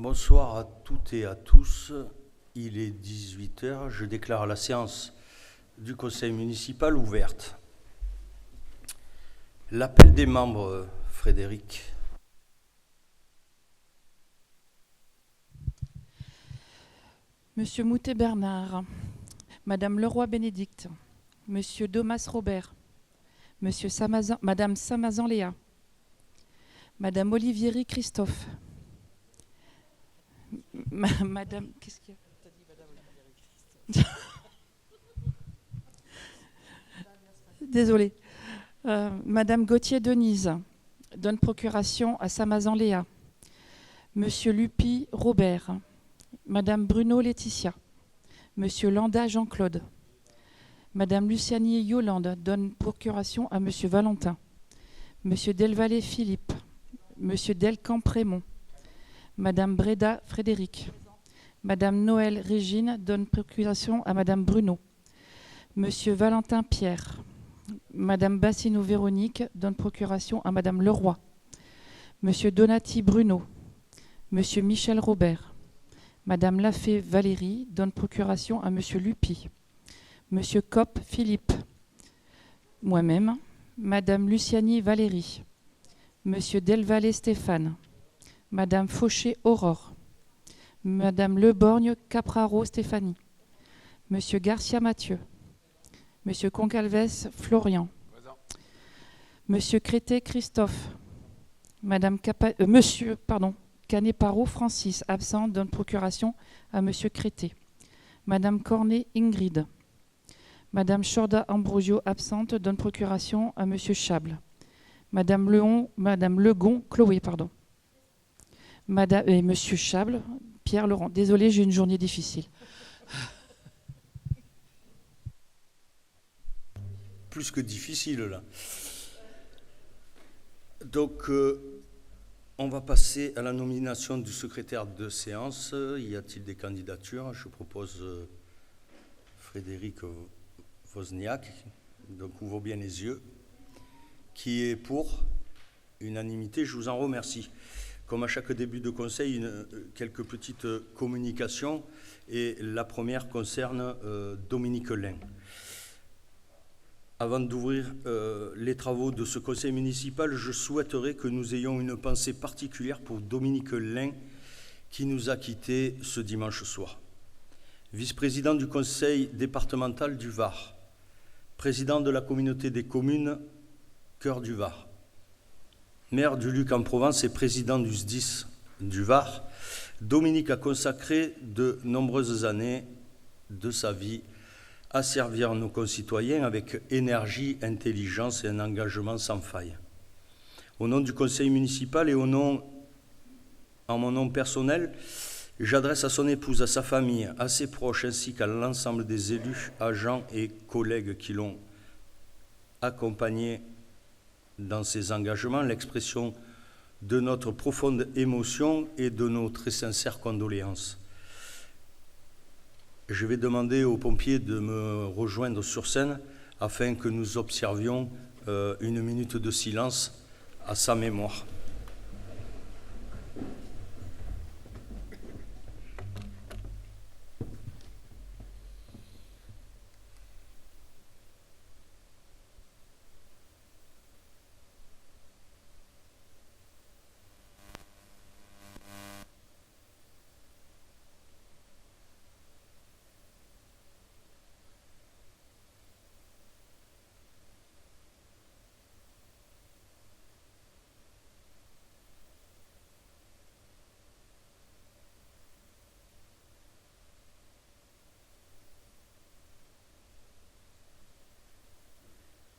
Bonsoir à toutes et à tous. Il est 18h. Je déclare la séance du conseil municipal ouverte. L'appel des membres, Frédéric. Monsieur Moutet-Bernard, Madame Leroy-Bénédicte, Monsieur Domas-Robert, Madame Samazan-Léa, Madame Olivieri-Christophe, Madame... Qu'est-ce qu'il y a ? T'as dit Madame Olivieri-Christophe. Désolée. Madame Gauthier-Denise donne procuration à Samazan-Léa. Monsieur Lupi-Robert, Madame Bruno-Laetitia, Monsieur Landa Jean-Claude, Madame Luciani-Yolande donne procuration à Monsieur Valentin, Monsieur Delvalet-Philippe, Monsieur Delcamp-Prémont, Madame Breda Frédéric, Madame Noël Régine donne procuration à Madame Bruno, Monsieur Valentin Pierre, Madame Bassino Véronique donne procuration à Madame Leroy, Monsieur Donati Bruno, Monsieur Michel Robert, Madame Lafay Valérie donne procuration à Monsieur Lupi, Monsieur Kopp Philippe, moi-même, Madame Luciani Valérie, Monsieur Delvalet Stéphane, Madame Fauché Aurore, Madame Leborgne Capraro Stéphanie, Monsieur Garcia Mathieu, Monsieur Concalves Florian, Monsieur Crété Christophe, Monsieur Caneparo Francis, absent, donne procuration à Monsieur Crété, Madame Cornet Ingrid, Madame Chorda Ambrosio, absente, donne procuration à Monsieur Chable, Madame Legon Chloé, et Monsieur Chable, Pierre Laurent. Désolée, j'ai une journée difficile. Plus que difficile, là. Donc, on va passer à la nomination du secrétaire de séance. Y a-t-il des candidatures ? Je propose Frédéric Wozniak. Donc, ouvre bien les yeux. Qui est pour ? Unanimité, je vous en remercie. Comme à chaque début de conseil, quelques petites communications. Et la première concerne Dominique Lain. Avant d'ouvrir les travaux de ce conseil municipal, je souhaiterais que nous ayons une pensée particulière pour Dominique Lain, qui nous a quittés ce dimanche soir. Vice-président du conseil départemental du Var, président de la communauté des communes Cœur du Var, maire du Luc-en-Provence et président du SDIS du Var, Dominique a consacré de nombreuses années de sa vie à servir nos concitoyens avec énergie, intelligence et un engagement sans faille. Au nom du conseil municipal et en mon nom personnel, j'adresse à son épouse, à sa famille, à ses proches ainsi qu'à l'ensemble des élus, agents et collègues qui l'ont accompagné dans ses engagements l'expression de notre profonde émotion et de nos très sincères condoléances. Je vais demander aux pompiers de me rejoindre sur scène afin que nous observions une minute de silence à sa mémoire.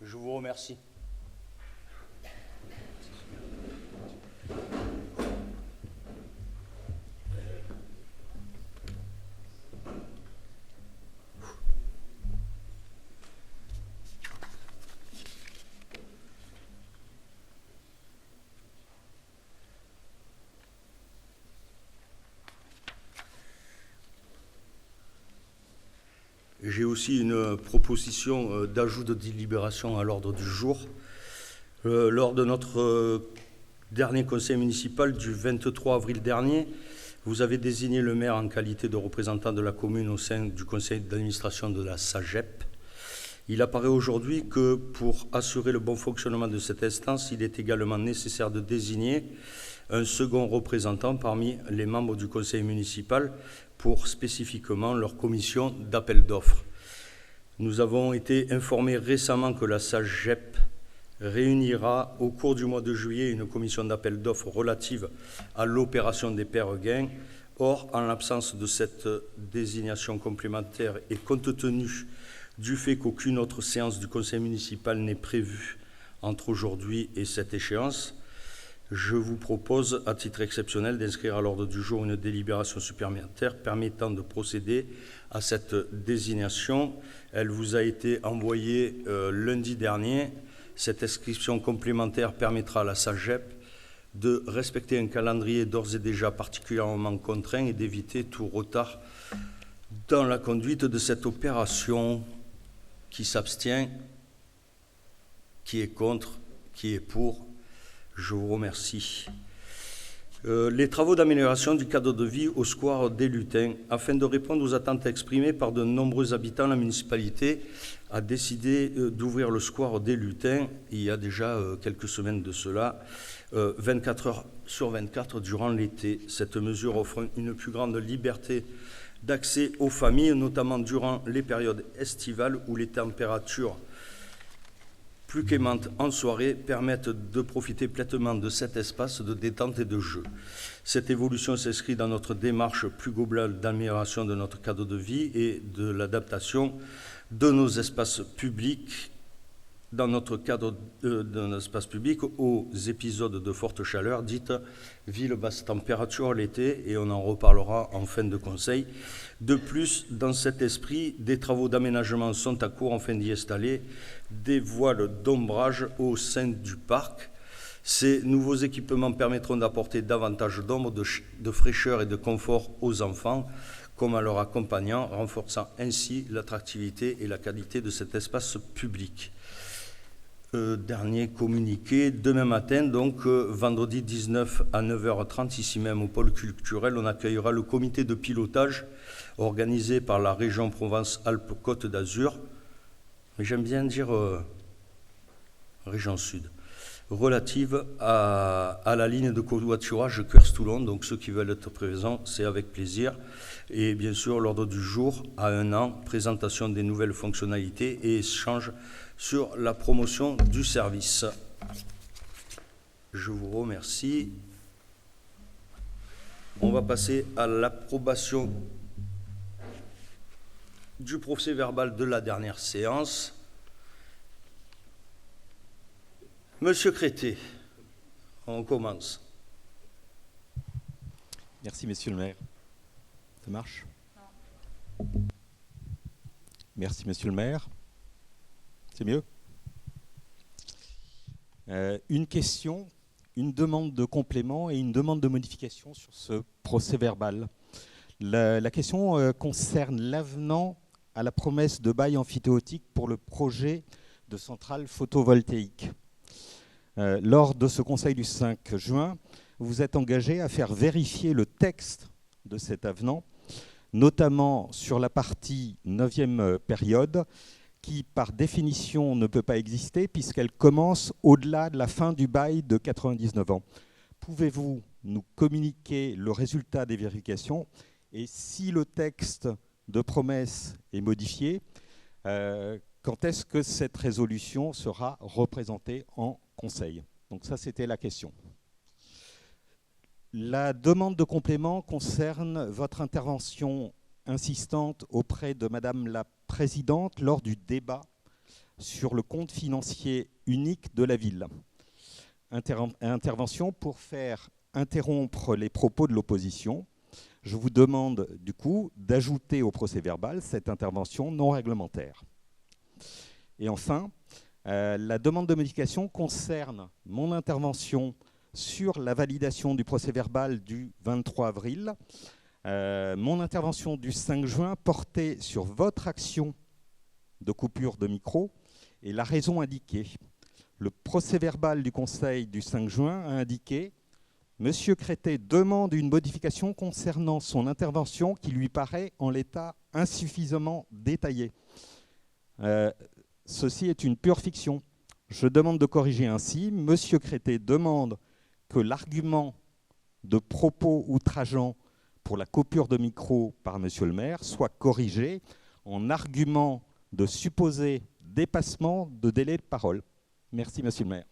Je vous remercie. J'ai aussi une proposition d'ajout de délibération à l'ordre du jour. Lors de notre dernier conseil municipal du 23 avril dernier, Vous avez désigné le maire en qualité de représentant de la commune au sein du conseil d'administration de la SAGEP. Il apparaît aujourd'hui que pour assurer le bon fonctionnement de cette instance, il est également nécessaire de désigner un second représentant parmi les membres du conseil municipal pour spécifiquement leur commission d'appel d'offres. Nous avons été informés récemment que la SAGEP réunira au cours du mois de juillet une commission d'appel d'offres relative à l'opération des Pèregrins. Or, en l'absence de cette désignation complémentaire et compte tenu du fait qu'aucune autre séance du conseil municipal n'est prévue entre aujourd'hui et cette échéance, je vous propose, à titre exceptionnel, d'inscrire à l'ordre du jour une délibération supplémentaire permettant de procéder à cette désignation. Elle vous a été envoyée lundi dernier. Cette inscription complémentaire permettra à la SAGEP de respecter un calendrier d'ores et déjà particulièrement contraint et d'éviter tout retard dans la conduite de cette opération. Qui s'abstient? Qui est contre? Qui est pour? Je vous remercie. Les travaux d'amélioration du cadre de vie au square des Lutins. Afin de répondre aux attentes exprimées par de nombreux habitants, la municipalité a décidé d'ouvrir le square des Lutins, il y a déjà quelques semaines de cela, 24 heures sur 24 durant l'été. Cette mesure offre une plus grande liberté d'accès aux familles, notamment durant les périodes estivales où les températures plus clémentes en soirée permettent de profiter pleinement de cet espace de détente et de jeu. Cette évolution s'inscrit dans notre démarche plus globale d'amélioration de notre cadre de vie et de l'adaptation de nos espaces publics dans notre cadre d'un espace public aux épisodes de forte chaleur, dite ville basse température l'été, et on en reparlera en fin de conseil. De plus, dans cet esprit, des travaux d'aménagement sont à court afin d'y installer des voiles d'ombrage au sein du parc. Ces nouveaux équipements permettront d'apporter davantage d'ombre, de fraîcheur et de confort aux enfants, comme à leurs accompagnants, renforçant ainsi l'attractivité et la qualité de cet espace public. Dernier communiqué, demain matin, donc vendredi 19 à 9h30, ici même au pôle culturel, on accueillera le comité de pilotage organisé par la région Provence-Alpes-Côte d'Azur, mais j'aime bien dire région Sud, relative à la ligne de covoiturage Cuers-Toulon. Donc ceux qui veulent être présents, c'est avec plaisir. Et bien sûr, l'ordre du jour, à 1 an, présentation des nouvelles fonctionnalités et échange sur la promotion du service. Je vous remercie. On va passer à l'approbation du procès-verbal de la dernière séance. Monsieur Crété, on commence. Merci, monsieur le maire. Ça marche? Merci, monsieur le maire. C'est mieux? Une question, une demande de complément et une demande de modification sur ce procès-verbal. La question concerne l'avenant à la promesse de bail amphithéotique pour le projet de centrale photovoltaïque. Lors de ce conseil du 5 juin, vous êtes engagé à faire vérifier le texte de cet avenant, notamment sur la partie 9e période, qui par définition ne peut pas exister puisqu'elle commence au-delà de la fin du bail de 99 ans. Pouvez-vous nous communiquer le résultat des vérifications et si le texte de promesse est modifié, quand est-ce que cette résolution sera représentée en conseil? Donc ça, c'était la question. La demande de complément concerne votre intervention insistante auprès de Madame la Présidente lors du débat sur le compte financier unique de la ville. Intervention pour faire interrompre les propos de l'opposition. Je vous demande du coup d'ajouter au procès-verbal cette intervention non réglementaire. Et enfin, la demande de modification concerne mon intervention sur la validation du procès-verbal du 23 avril. Mon intervention du 5 juin portait sur votre action de coupure de micro et la raison indiquée. Le procès-verbal du Conseil du 5 juin a indiqué, Monsieur Crété demande une modification concernant son intervention qui lui paraît en l'état insuffisamment détaillée. Ceci est une pure fiction. Je demande de corriger ainsi. Monsieur Crété demande que l'argument de propos outrageants pour la coupure de micro par monsieur le maire soit corrigé en argument de supposé dépassement de délai de parole. Merci, monsieur le maire.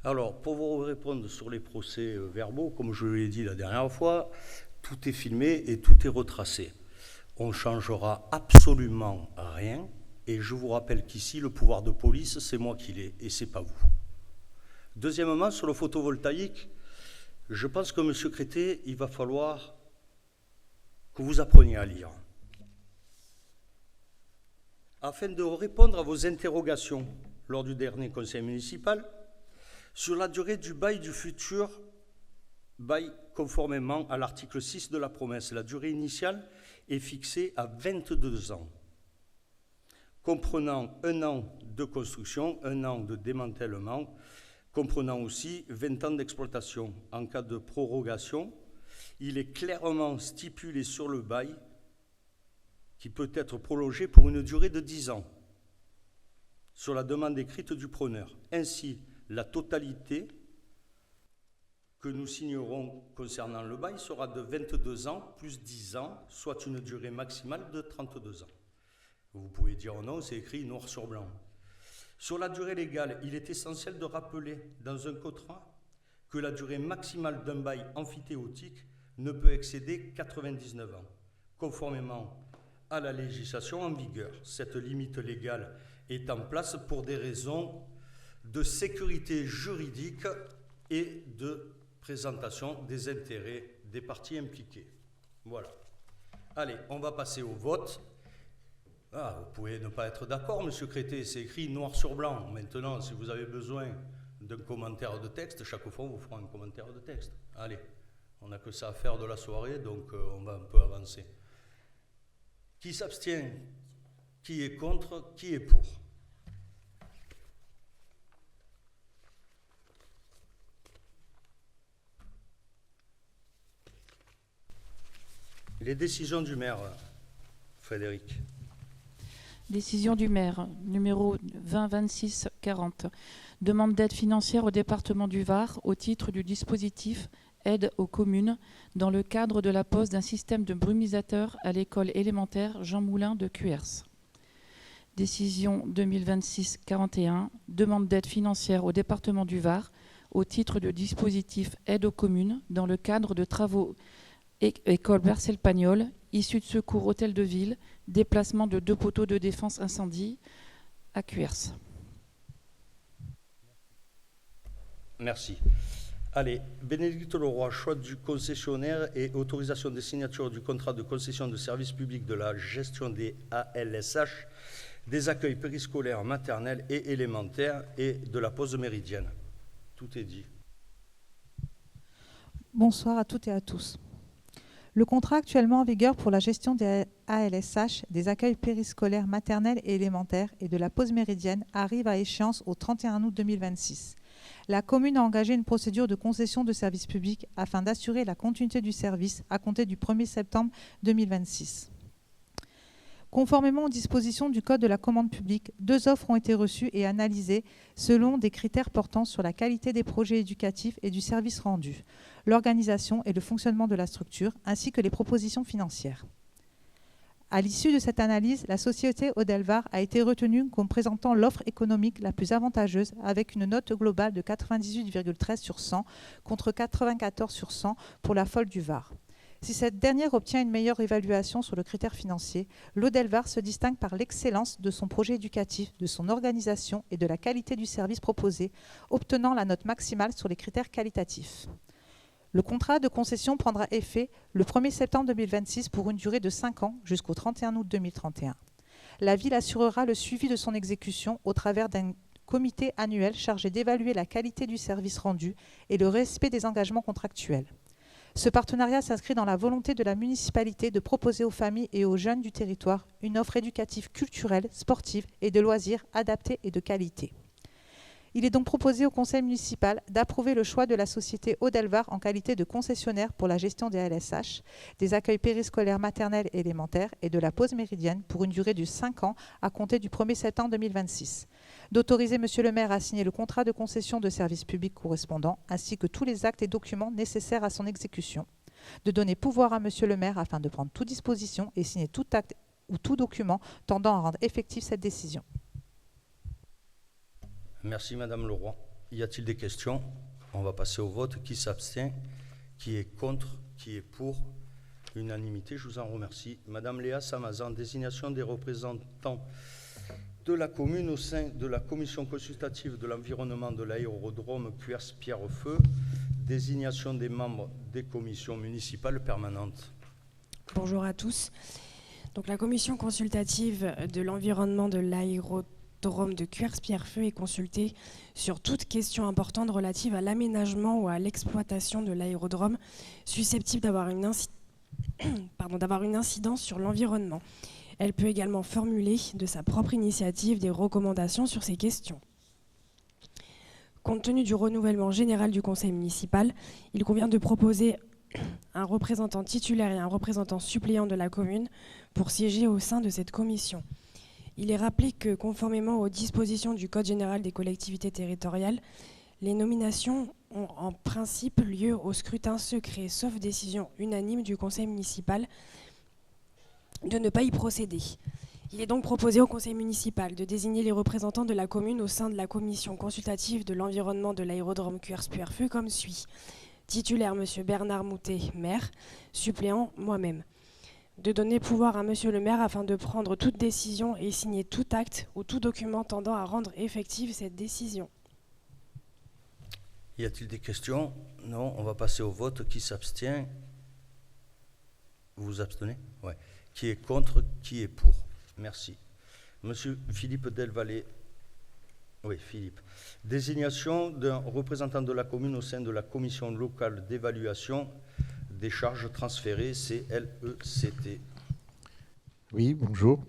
Alors, pour vous répondre sur les procès verbaux, comme je l'ai dit la dernière fois, tout est filmé et tout est retracé. On ne changera absolument rien. Et je vous rappelle qu'ici, le pouvoir de police, c'est moi qui l'ai et ce n'est pas vous. Deuxièmement, sur le photovoltaïque, je pense que, monsieur Crété, il va falloir que vous appreniez à lire. Afin de répondre à vos interrogations lors du dernier conseil municipal, sur la durée du bail du futur bail conformément à l'article 6 de la promesse, la durée initiale est fixée à 22 ans, comprenant 1 an de construction, 1 an de démantèlement, comprenant aussi 20 ans d'exploitation. En cas de prorogation, il est clairement stipulé sur le bail qui peut être prolongé pour une durée de 10 ans, sur la demande écrite du preneur. Ainsi, la totalité que nous signerons concernant le bail sera de 22 ans plus 10 ans, soit une durée maximale de 32 ans. Vous pouvez dire non, c'est écrit noir sur blanc. Sur la durée légale, il est essentiel de rappeler dans un contrat que la durée maximale d'un bail amphithéotique ne peut excéder 99 ans, conformément à la législation en vigueur. Cette limite légale est en place pour des raisons de sécurité juridique et de présentation des intérêts des parties impliquées. Voilà. Allez, on va passer au vote. Vous pouvez ne pas être d'accord, monsieur Crété, c'est écrit noir sur blanc. Maintenant, si vous avez besoin d'un commentaire de texte, chaque fois on vous fera un commentaire de texte. Allez, on n'a que ça à faire de la soirée, donc on va un peu avancer. Qui s'abstient? Qui est contre? Qui est pour? Les décisions du maire, Frédéric. Décision du maire, numéro 2026-40. Demande d'aide financière au département du Var au titre du dispositif aide aux communes dans le cadre de la pose d'un système de brumisateur à l'école élémentaire Jean Moulin de Cuers. Décision 2026-41. Demande d'aide financière au département du Var au titre du dispositif aide aux communes dans le cadre de travaux école Bercel-Pagnol, issue de secours hôtel de ville, déplacement de 2 poteaux de défense incendie à Cuers. Merci. Allez, Bénédicte Leroy, choix du concessionnaire et autorisation des signatures du contrat de concession de service public de la gestion des ALSH, des accueils périscolaires maternels et élémentaires et de la pause méridienne. Tout est dit. Bonsoir à toutes et à tous. Le contrat actuellement en vigueur pour la gestion des ALSH, des accueils périscolaires maternels et élémentaires et de la pause méridienne arrive à échéance au 31 août 2026. La commune a engagé une procédure de concession de service public afin d'assurer la continuité du service à compter du 1er septembre 2026. Conformément aux dispositions du Code de la commande publique, 2 offres ont été reçues et analysées selon des critères portant sur la qualité des projets éducatifs et du service rendu, l'organisation et le fonctionnement de la structure, ainsi que les propositions financières. À l'issue de cette analyse, la société Audelvar a été retenue comme présentant l'offre économique la plus avantageuse avec une note globale de 98,13 sur 100 contre 94 sur 100 pour la Folle du Var. Si cette dernière obtient une meilleure évaluation sur le critère financier, l'Audelvar se distingue par l'excellence de son projet éducatif, de son organisation et de la qualité du service proposé, obtenant la note maximale sur les critères qualitatifs. Le contrat de concession prendra effet le 1er septembre 2026 pour une durée de 5 ans jusqu'au 31 août 2031. La ville assurera le suivi de son exécution au travers d'un comité annuel chargé d'évaluer la qualité du service rendu et le respect des engagements contractuels. Ce partenariat s'inscrit dans la volonté de la municipalité de proposer aux familles et aux jeunes du territoire une offre éducative culturelle, sportive et de loisirs adaptée et de qualité. Il est donc proposé au conseil municipal d'approuver le choix de la société Audelvar en qualité de concessionnaire pour la gestion des ALSH, des accueils périscolaires maternels et élémentaires et de la pause méridienne pour une durée de 5 ans à compter du 1er septembre 2026. D'autoriser Monsieur le maire à signer le contrat de concession de service public correspondant ainsi que tous les actes et documents nécessaires à son exécution. De donner pouvoir à Monsieur le maire afin de prendre toute disposition et signer tout acte ou tout document tendant à rendre effective cette décision. Merci Madame Leroy. Y a-t-il des questions? On va passer au vote. Qui s'abstient? Qui est contre? Qui est pour? Unanimité, je vous en remercie. Madame Léa Samazan, désignation des représentants de la commune au sein de la commission consultative de l'environnement de l'aérodrome Cuers-Pierrefeu, désignation des membres des commissions municipales permanentes. Bonjour à tous. Donc, la commission consultative de l'environnement de l'aérodrome de Cuers-Pierrefeu est consultée sur toute question importante relative à l'aménagement ou à l'exploitation de l'aérodrome susceptible d'avoir une incidence sur l'environnement. Elle peut également formuler de sa propre initiative des recommandations sur ces questions. Compte tenu du renouvellement général du conseil municipal, il convient de proposer un représentant titulaire et un représentant suppléant de la commune pour siéger au sein de cette commission. Il est rappelé que, conformément aux dispositions du Code général des collectivités territoriales, les nominations ont en principe lieu au scrutin secret, sauf décision unanime du conseil municipal de ne pas y procéder. Il est donc proposé au conseil municipal de désigner les représentants de la commune au sein de la commission consultative de l'environnement de l'aérodrome Cuers-Pierrefeu comme suit. Titulaire, M. Bernard Moutet, maire. Suppléant, moi-même. De donner pouvoir à Monsieur le maire afin de prendre toute décision et signer tout acte ou tout document tendant à rendre effective cette décision. Y a-t-il des questions? Non, on va passer au vote. Qui s'abstient? Vous vous abstenez? Ouais. Qui est contre? Qui est pour? Merci. Monsieur Philippe Delvalle. Oui, Philippe. Désignation d'un représentant de la commune au sein de la commission locale d'évaluation des charges transférées, CLECT. Oui, bonjour.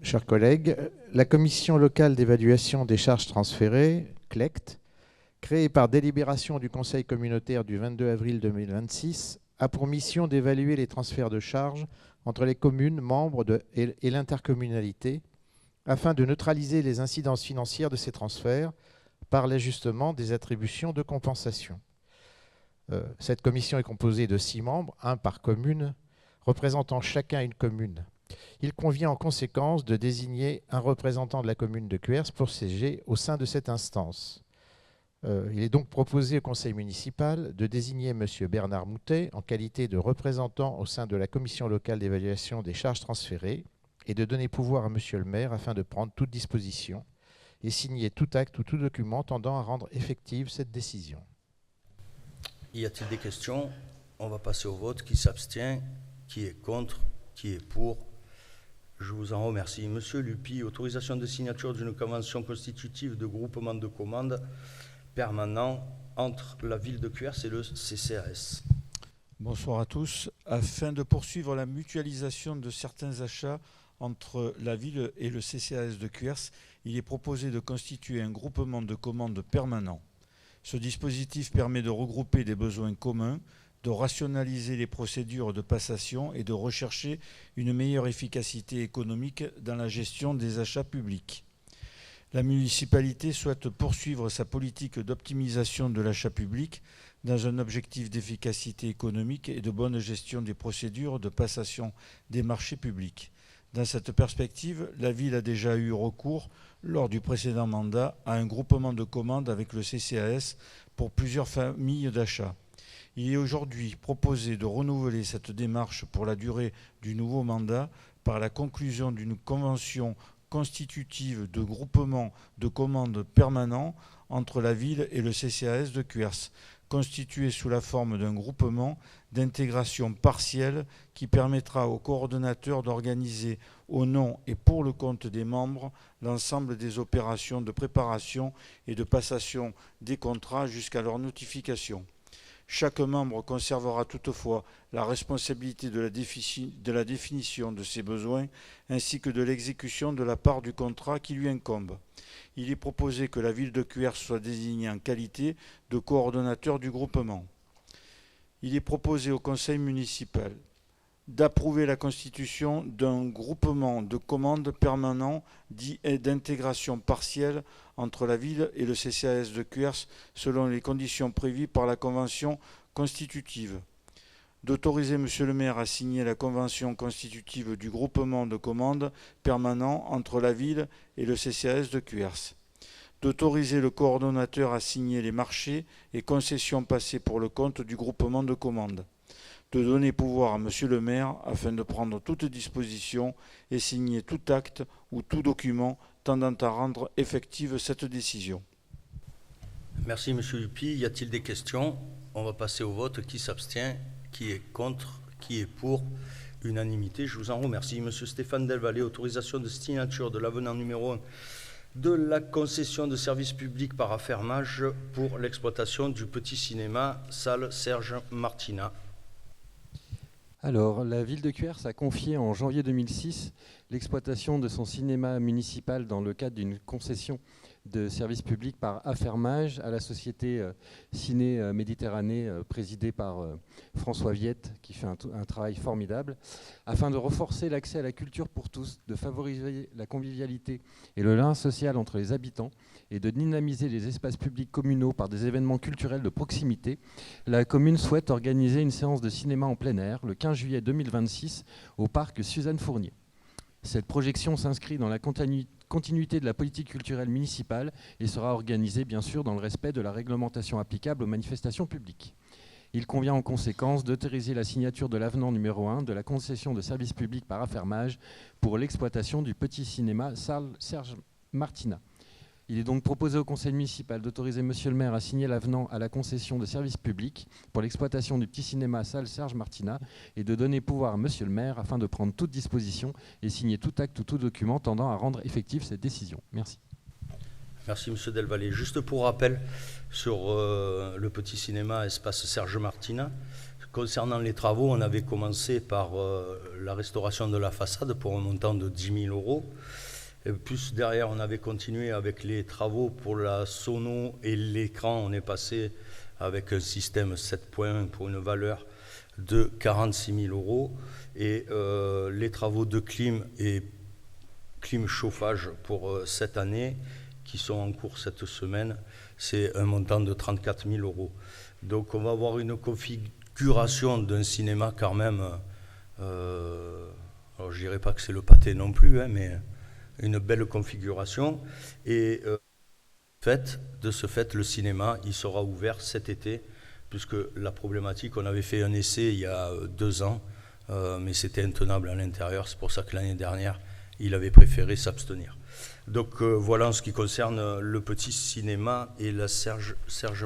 Chers collègues, la commission locale d'évaluation des charges transférées, CLECT, créée par délibération du Conseil communautaire du 22 avril 2026, a pour mission d'évaluer les transferts de charges entre les communes membres et l'intercommunalité afin de neutraliser les incidences financières de ces transferts par l'ajustement des attributions de compensation. Cette commission est composée de 6 membres, 1 par commune, représentant chacun une commune. Il convient en conséquence de désigner un représentant de la commune de Cuers pour siéger au sein de cette instance. Il est donc proposé au conseil municipal de désigner M. Bernard Moutet en qualité de représentant au sein de la commission locale d'évaluation des charges transférées et de donner pouvoir à M. le maire afin de prendre toute disposition et signer tout acte ou tout document tendant à rendre effective cette décision. Y a-t-il des questions? On va passer au vote. Qui s'abstient? Qui est contre? Qui est pour? Je vous en remercie. Monsieur Lupi, autorisation de signature d'une convention constitutive de groupement de commandes permanent entre la ville de Cuers et le CCAS. Bonsoir à tous. Afin de poursuivre la mutualisation de certains achats entre la ville et le CCAS de Cuers, il est proposé de constituer un groupement de commandes permanent. Ce dispositif permet de regrouper des besoins communs, de rationaliser les procédures de passation et de rechercher une meilleure efficacité économique dans la gestion des achats publics. La municipalité souhaite poursuivre sa politique d'optimisation de l'achat public dans un objectif d'efficacité économique et de bonne gestion des procédures de passation des marchés publics. Dans cette perspective, la ville a déjà eu recours, lors du précédent mandat, à un groupement de commandes avec le CCAS pour plusieurs familles d'achats. Il est aujourd'hui proposé de renouveler cette démarche pour la durée du nouveau mandat par la conclusion d'une convention constitutive de groupement de commandes permanent entre la ville et le CCAS de Cuers, constitué sous la forme d'un groupement d'intégration partielle qui permettra au coordonnateur d'organiser au nom et pour le compte des membres l'ensemble des opérations de préparation et de passation des contrats jusqu'à leur notification. Chaque membre conservera toutefois la responsabilité de la définition de ses besoins ainsi que de l'exécution de la part du contrat qui lui incombe. Il est proposé que la ville de Cuers soit désignée en qualité de coordonnateur du groupement. Il est proposé au conseil municipal d'approuver la constitution d'un groupement de commandes permanent dit d'intégration partielle entre la ville et le CCAS de Cuers selon les conditions prévues par la convention constitutive. D'autoriser Monsieur le maire à signer la convention constitutive du groupement de commandes permanent entre la ville et le CCAS de Cuers. D'autoriser le coordonnateur à signer les marchés et concessions passées pour le compte du groupement de commandes. De donner pouvoir à Monsieur le maire afin de prendre toute disposition et signer tout acte ou tout document tendant à rendre effective cette décision. Merci Monsieur Huppy. Y a-t-il des questions? On va passer au vote. Qui s'abstient? Qui est contre? Qui est pour? Unanimité. Je vous en remercie. Monsieur Stéphane Delvalle, autorisation de signature de l'avenant numéro 1 de la concession de service public par affermage pour l'exploitation du petit cinéma salle Serge Martina. Alors, la ville de Cuers a confié en janvier 2006 l'exploitation de son cinéma municipal dans le cadre d'une concession de service public par affermage à la société Ciné Méditerranée présidée par François Viette, qui fait un travail formidable, afin de renforcer l'accès à la culture pour tous, de favoriser la convivialité et le lien social entre les habitants et de dynamiser les espaces publics communaux par des événements culturels de proximité. La commune souhaite organiser une séance de cinéma en plein air le 15 juillet 2026 au parc Suzanne Fournier. Cette projection s'inscrit dans la continuité de la politique culturelle municipale et sera organisée bien sûr dans le respect de la réglementation applicable aux manifestations publiques. Il convient en conséquence d'autoriser la signature de l'avenant numéro 1 de la concession de services publics par affermage pour l'exploitation du petit cinéma salle Serge Martina. Il est donc proposé au conseil municipal d'autoriser Monsieur le maire à signer l'avenant à la concession de services publics pour l'exploitation du petit cinéma salle Serge Martina et de donner pouvoir à Monsieur le maire afin de prendre toute disposition et signer tout acte ou tout document tendant à rendre effective cette décision. Merci. Merci Monsieur Delvalle. Juste pour rappel sur le petit cinéma espace Serge Martina, concernant les travaux, on avait commencé par la restauration de la façade pour un montant de 10 000 €. Et plus derrière, on avait continué avec les travaux pour la sono et l'écran. On est passé avec un système 7.1 pour une valeur de 46 000 €. Et les travaux de clim et clim chauffage pour cette année, qui sont en cours cette semaine, c'est un montant de 34 000 €. Donc on va avoir une configuration d'un cinéma quand même, alors je dirais pas que c'est le pâté non plus, mais une belle configuration. Et de ce fait, le cinéma, il sera ouvert cet été, puisque la problématique, on avait fait un essai il y a 2 ans, mais c'était intenable à l'intérieur. C'est pour ça que l'année dernière, il avait préféré s'abstenir. Donc voilà en ce qui concerne le petit cinéma et la Serge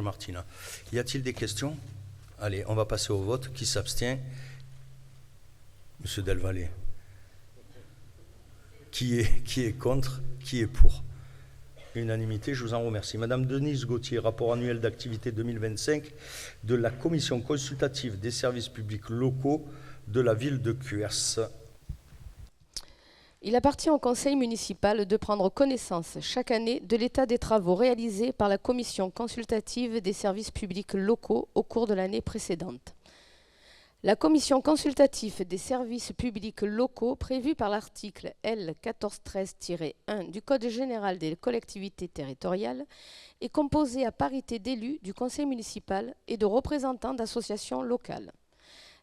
Martina. Y a-t-il des questions? Allez, on va passer au vote. Qui s'abstient? Monsieur Delvalle. Qui est contre? Qui est pour? Unanimité, je vous en remercie. Madame Denise Gauthier, rapport annuel d'activité 2025 de la Commission consultative des services publics locaux de la ville de Cuers. Il appartient au conseil municipal de prendre connaissance chaque année de l'état des travaux réalisés par la Commission consultative des services publics locaux au cours de l'année précédente. La commission consultative des services publics locaux prévue par l'article L. 1413-1 du Code général des collectivités territoriales est composée à parité d'élus du conseil municipal et de représentants d'associations locales.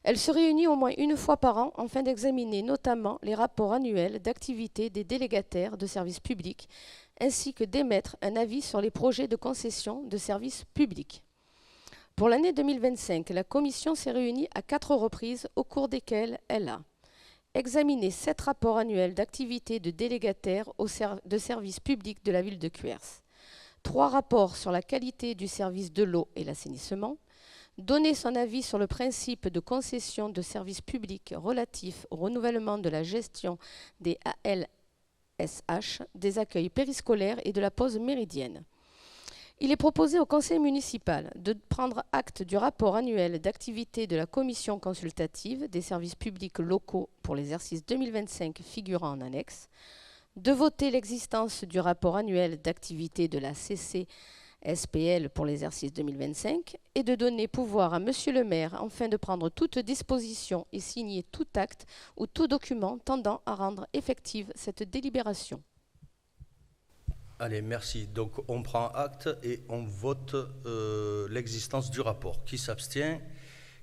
Elle se réunit au moins une fois par an afin d'examiner notamment les rapports annuels d'activité des délégataires de services publics ainsi que d'émettre un avis sur les projets de concession de services publics. Pour l'année 2025, la Commission s'est réunie à 4 reprises au cours desquelles elle a examiné 7 rapports annuels d'activité de délégataires de services publics de la ville de Cuers, 3 rapports sur la qualité du service de l'eau et l'assainissement, donné son avis sur le principe de concession de services publics relatif au renouvellement de la gestion des ALSH, des accueils périscolaires et de la pause méridienne. Il est proposé au conseil municipal de prendre acte du rapport annuel d'activité de la commission consultative des services publics locaux pour l'exercice 2025 figurant en annexe, de voter l'existence du rapport annuel d'activité de la CCSPL pour l'exercice 2025 et de donner pouvoir à Monsieur le maire afin de prendre toute disposition et signer tout acte ou tout document tendant à rendre effective cette délibération. Allez, merci. Donc, on prend acte et on vote l'existence du rapport. Qui s'abstient?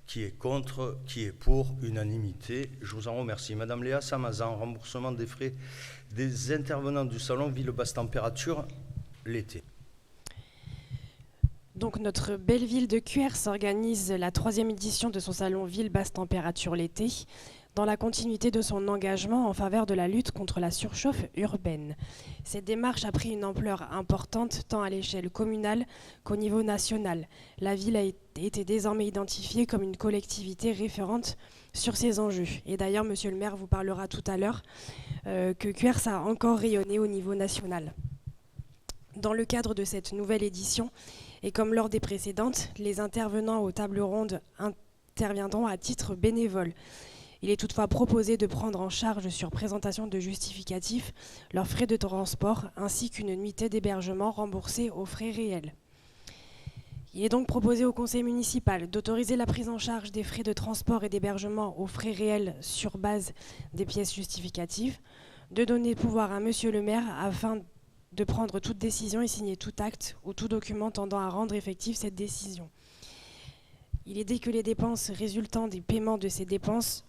Qui est contre? Qui est pour? Unanimité. Je vous en remercie. Madame Léa Samazan, remboursement des frais des intervenants du salon Ville Basse Température l'été. Donc notre belle ville de Cuers organise la 3e édition de son salon Ville Basse Température l'été, dans la continuité de son engagement en faveur de la lutte contre la surchauffe urbaine. Cette démarche a pris une ampleur importante tant à l'échelle communale qu'au niveau national. La ville a été désormais identifiée comme une collectivité référente sur ces enjeux. Et d'ailleurs, monsieur le maire vous parlera tout à l'heure que Cuers a encore rayonné au niveau national. Dans le cadre de cette nouvelle édition, et comme lors des précédentes, les intervenants aux tables rondes interviendront à titre bénévole. Il est toutefois proposé de prendre en charge sur présentation de justificatifs leurs frais de transport ainsi qu'une nuitée d'hébergement remboursée aux frais réels. Il est donc proposé au conseil municipal d'autoriser la prise en charge des frais de transport et d'hébergement aux frais réels sur base des pièces justificatives, de donner pouvoir à monsieur le maire afin de prendre toute décision et signer tout acte ou tout document tendant à rendre effective cette décision. Il est dit que les dépenses résultant des paiements de ces dépenses...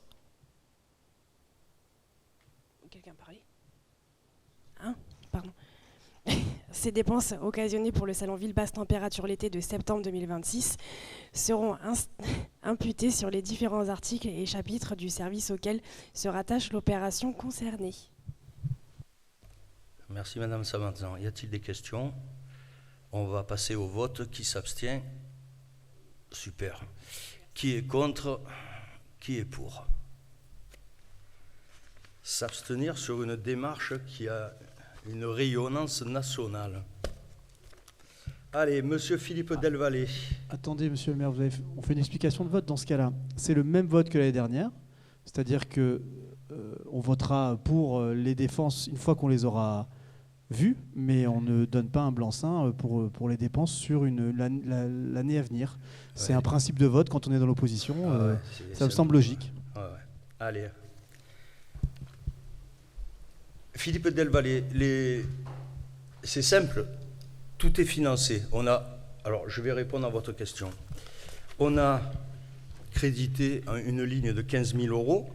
Quelqu'un parlait ? Pardon. Ces dépenses occasionnées pour le salon Ville Basse Température l'été de septembre 2026 seront imputées sur les différents articles et chapitres du service auquel se rattache l'opération concernée. Merci Madame Samazan. Y a-t-il des questions? On va passer au vote. Qui s'abstient? Super. Qui est contre? Qui est pour? S'abstenir sur une démarche qui a une rayonnance nationale. Allez, Monsieur Philippe Delvalle. Attendez, Monsieur le maire, on fait une explication de vote dans ce cas-là. C'est le même vote que l'année dernière, c'est-à-dire que on votera pour les défenses une fois qu'on les aura vues, mais on ne donne pas un blanc-seing pour les dépenses sur l'année à venir. Ouais. C'est un principe de vote quand on est dans l'opposition. Ça me semble logique. Ouais. Allez. Philippe Delvalle, c'est simple, tout est financé. Alors je vais répondre à votre question. On a crédité une ligne de 15 000 euros.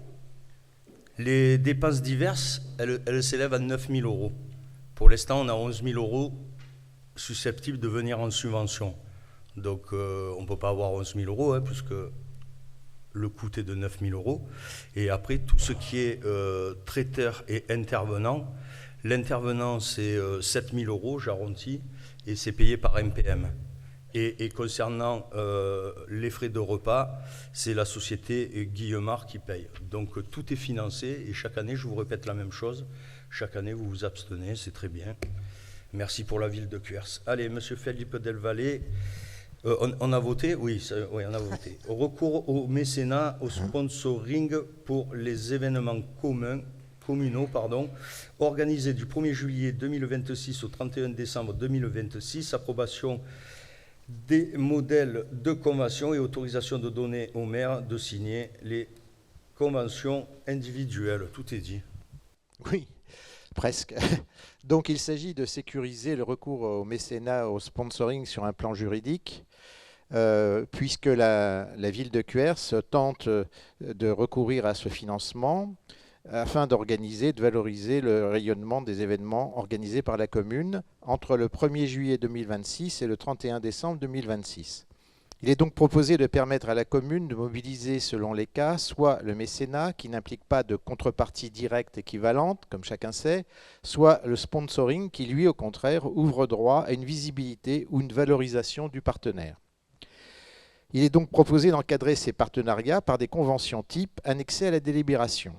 Les dépenses diverses, elles s'élèvent à 9 000 euros. Pour l'instant, on a 11 000 euros susceptibles de venir en subvention. Donc on ne peut pas avoir 11 000 euros, puisque le coût est de 9 000 euros. Et après, tout ce qui est traiteur et intervenant, l'intervenant, c'est 7 000 euros, j'arrondis, et c'est payé par MPM. Et concernant les frais de repas, c'est la société Guillemard qui paye. Donc tout est financé, et chaque année, je vous répète la même chose, chaque année, vous vous abstenez, c'est très bien. Merci pour la ville de Cuers. Allez, Monsieur Philippe Delvalle. On a voté? Oui, on a voté. Recours au mécénat, au sponsoring pour les événements communaux, organisés du 1er juillet 2026 au 31 décembre 2026. Approbation des modèles de convention et autorisation de donner au maire de signer les conventions individuelles. Tout est dit. Oui, presque. Donc il s'agit de sécuriser le recours au mécénat, au sponsoring sur un plan juridique, puisque la ville de Cuers tente de recourir à ce financement afin d'organiser, de valoriser le rayonnement des événements organisés par la commune entre le 1er juillet 2026 et le 31 décembre 2026. Il est donc proposé de permettre à la commune de mobiliser selon les cas soit le mécénat qui n'implique pas de contrepartie directe équivalente, comme chacun sait, soit le sponsoring qui, lui, au contraire, ouvre droit à une visibilité ou une valorisation du partenaire. Il est donc proposé d'encadrer ces partenariats par des conventions types annexées à la délibération.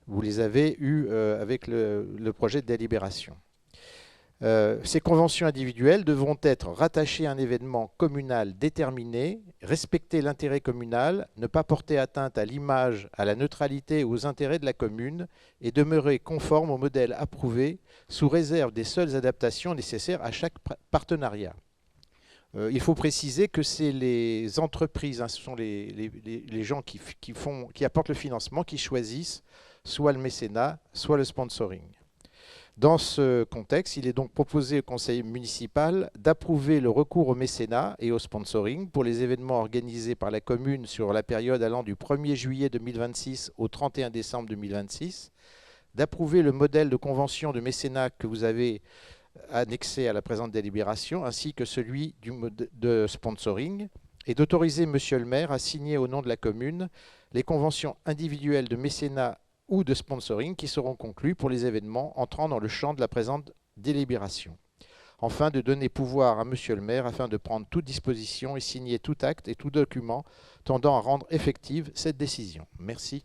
Vous les avez eues avec le projet de délibération. Ces conventions individuelles devront être rattachées à un événement communal déterminé, respecter l'intérêt communal, ne pas porter atteinte à l'image, à la neutralité ou aux intérêts de la commune et demeurer conforme au modèle approuvé sous réserve des seules adaptations nécessaires à chaque partenariat. Il faut préciser que c'est les entreprises, hein, ce sont les gens qui apportent le financement, qui choisissent soit le mécénat, soit le sponsoring. Dans ce contexte, il est donc proposé au conseil municipal d'approuver le recours au mécénat et au sponsoring pour les événements organisés par la commune sur la période allant du 1er juillet 2026 au 31 décembre 2026, d'approuver le modèle de convention de mécénat que vous avez annexé à la présente délibération, ainsi que celui de sponsoring, et d'autoriser Monsieur le maire à signer au nom de la commune les conventions individuelles de mécénat ou de sponsoring qui seront conclus pour les événements entrant dans le champ de la présente délibération. Enfin, de donner pouvoir à Monsieur le maire afin de prendre toute disposition et signer tout acte et tout document tendant à rendre effective cette décision. Merci.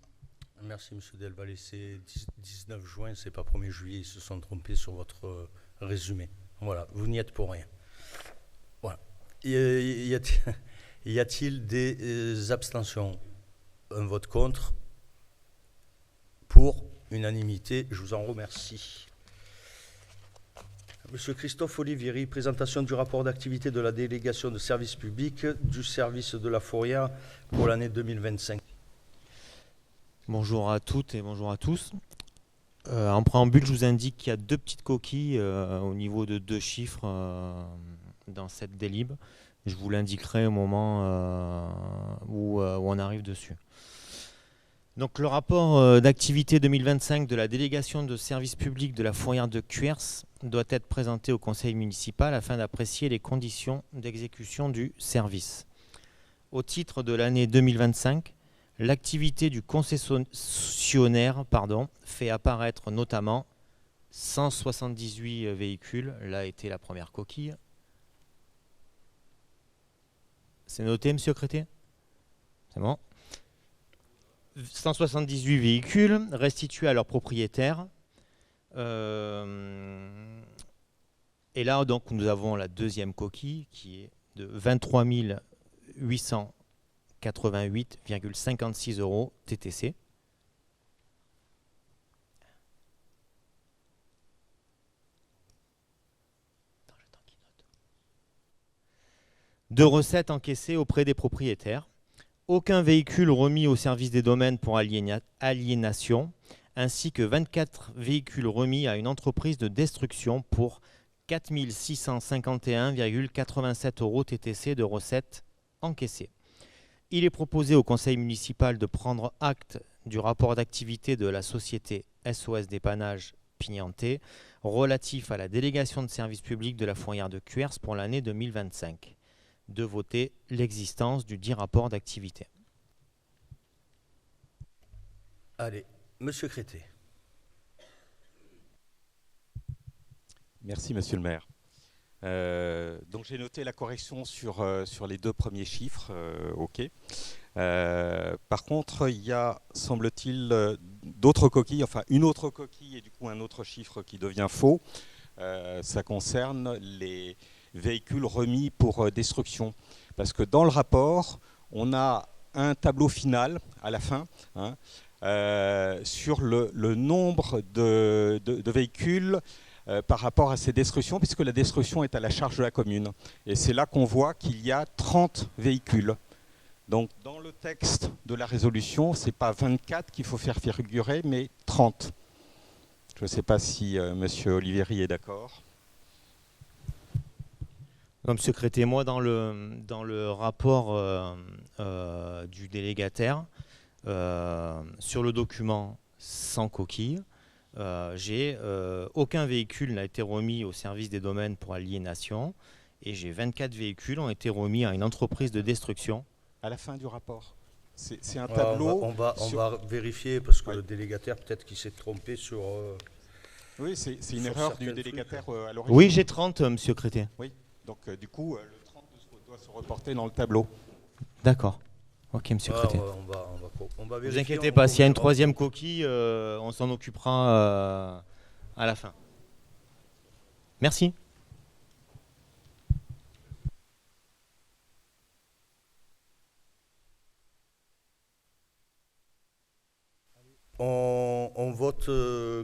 Merci Monsieur Delvalle. C'est 19 juin, c'est pas 1er juillet, ils se sont trompés sur votre résumé. Voilà, vous n'y êtes pour rien. Voilà. Y a-t-il des abstentions? Un vote contre? Pour unanimité, je vous en remercie. Monsieur Christophe Olivieri, présentation du rapport d'activité de la délégation de service public du service de la Fourrière pour l'année 2025. Bonjour à toutes et bonjour à tous. En préambule, je vous indique qu'il y a 2 petites coquilles au niveau de 2 chiffres dans cette délib. Je vous l'indiquerai au moment où on arrive dessus. Donc, le rapport d'activité 2025 de la délégation de service public de la Fourrière de Cuers doit être présenté au conseil municipal afin d'apprécier les conditions d'exécution du service. Au titre de l'année 2025, l'activité du concessionnaire fait apparaître notamment 178 véhicules. Là était la première coquille. C'est noté, monsieur Crété? C'est bon. 178 véhicules restitués à leurs propriétaires. Et là, donc, nous avons la deuxième coquille qui est de 23 888,56 € TTC. De recettes encaissées auprès des propriétaires. Aucun véhicule remis au service des domaines pour aliénation, ainsi que 24 véhicules remis à une entreprise de destruction pour 4 651,87 € TTC de recettes encaissées. Il est proposé au conseil municipal de prendre acte du rapport d'activité de la société SOS Dépannage Pignanté relatif à la délégation de service public de la Fourrière de Cuers pour l'année 2025. De voter l'existence du dit rapport d'activité. Allez, Monsieur Crété. Merci, Monsieur le maire. Donc j'ai noté la correction sur les 2 premiers chiffres. OK. Par contre, il y a, semble-t-il, d'autres coquilles, enfin une autre coquille et du coup un autre chiffre qui devient faux. Ça concerne les véhicules remis pour destruction. Parce que dans le rapport, on a un tableau final à la fin sur le nombre de véhicules par rapport à ces destructions, puisque la destruction est à la charge de la commune. Et c'est là qu'on voit qu'il y a 30 véhicules. Donc dans le texte de la résolution, ce n'est pas 24 qu'il faut faire figurer, mais 30. Je ne sais pas si M. Olivieri est d'accord. Monsieur Crété, moi, dans le rapport du délégataire, sur le document sans coquille, j'ai aucun véhicule n'a été remis au service des domaines pour aliénation et j'ai 24 véhicules ont été remis à une entreprise de destruction. À la fin du rapport. C'est un tableau. On va vérifier parce que le délégataire, peut-être qu'il s'est trompé sur. Oui, c'est une erreur du délégataire à l'origine. Oui, j'ai 30, monsieur Crété. Oui, donc du coup, le 30 doit se reporter dans le tableau. D'accord. Ok, monsieur Crété. On va vérifier. Ne vous inquiétez pas, s'il y a une troisième coquille, on s'en occupera à la fin. Merci. On vote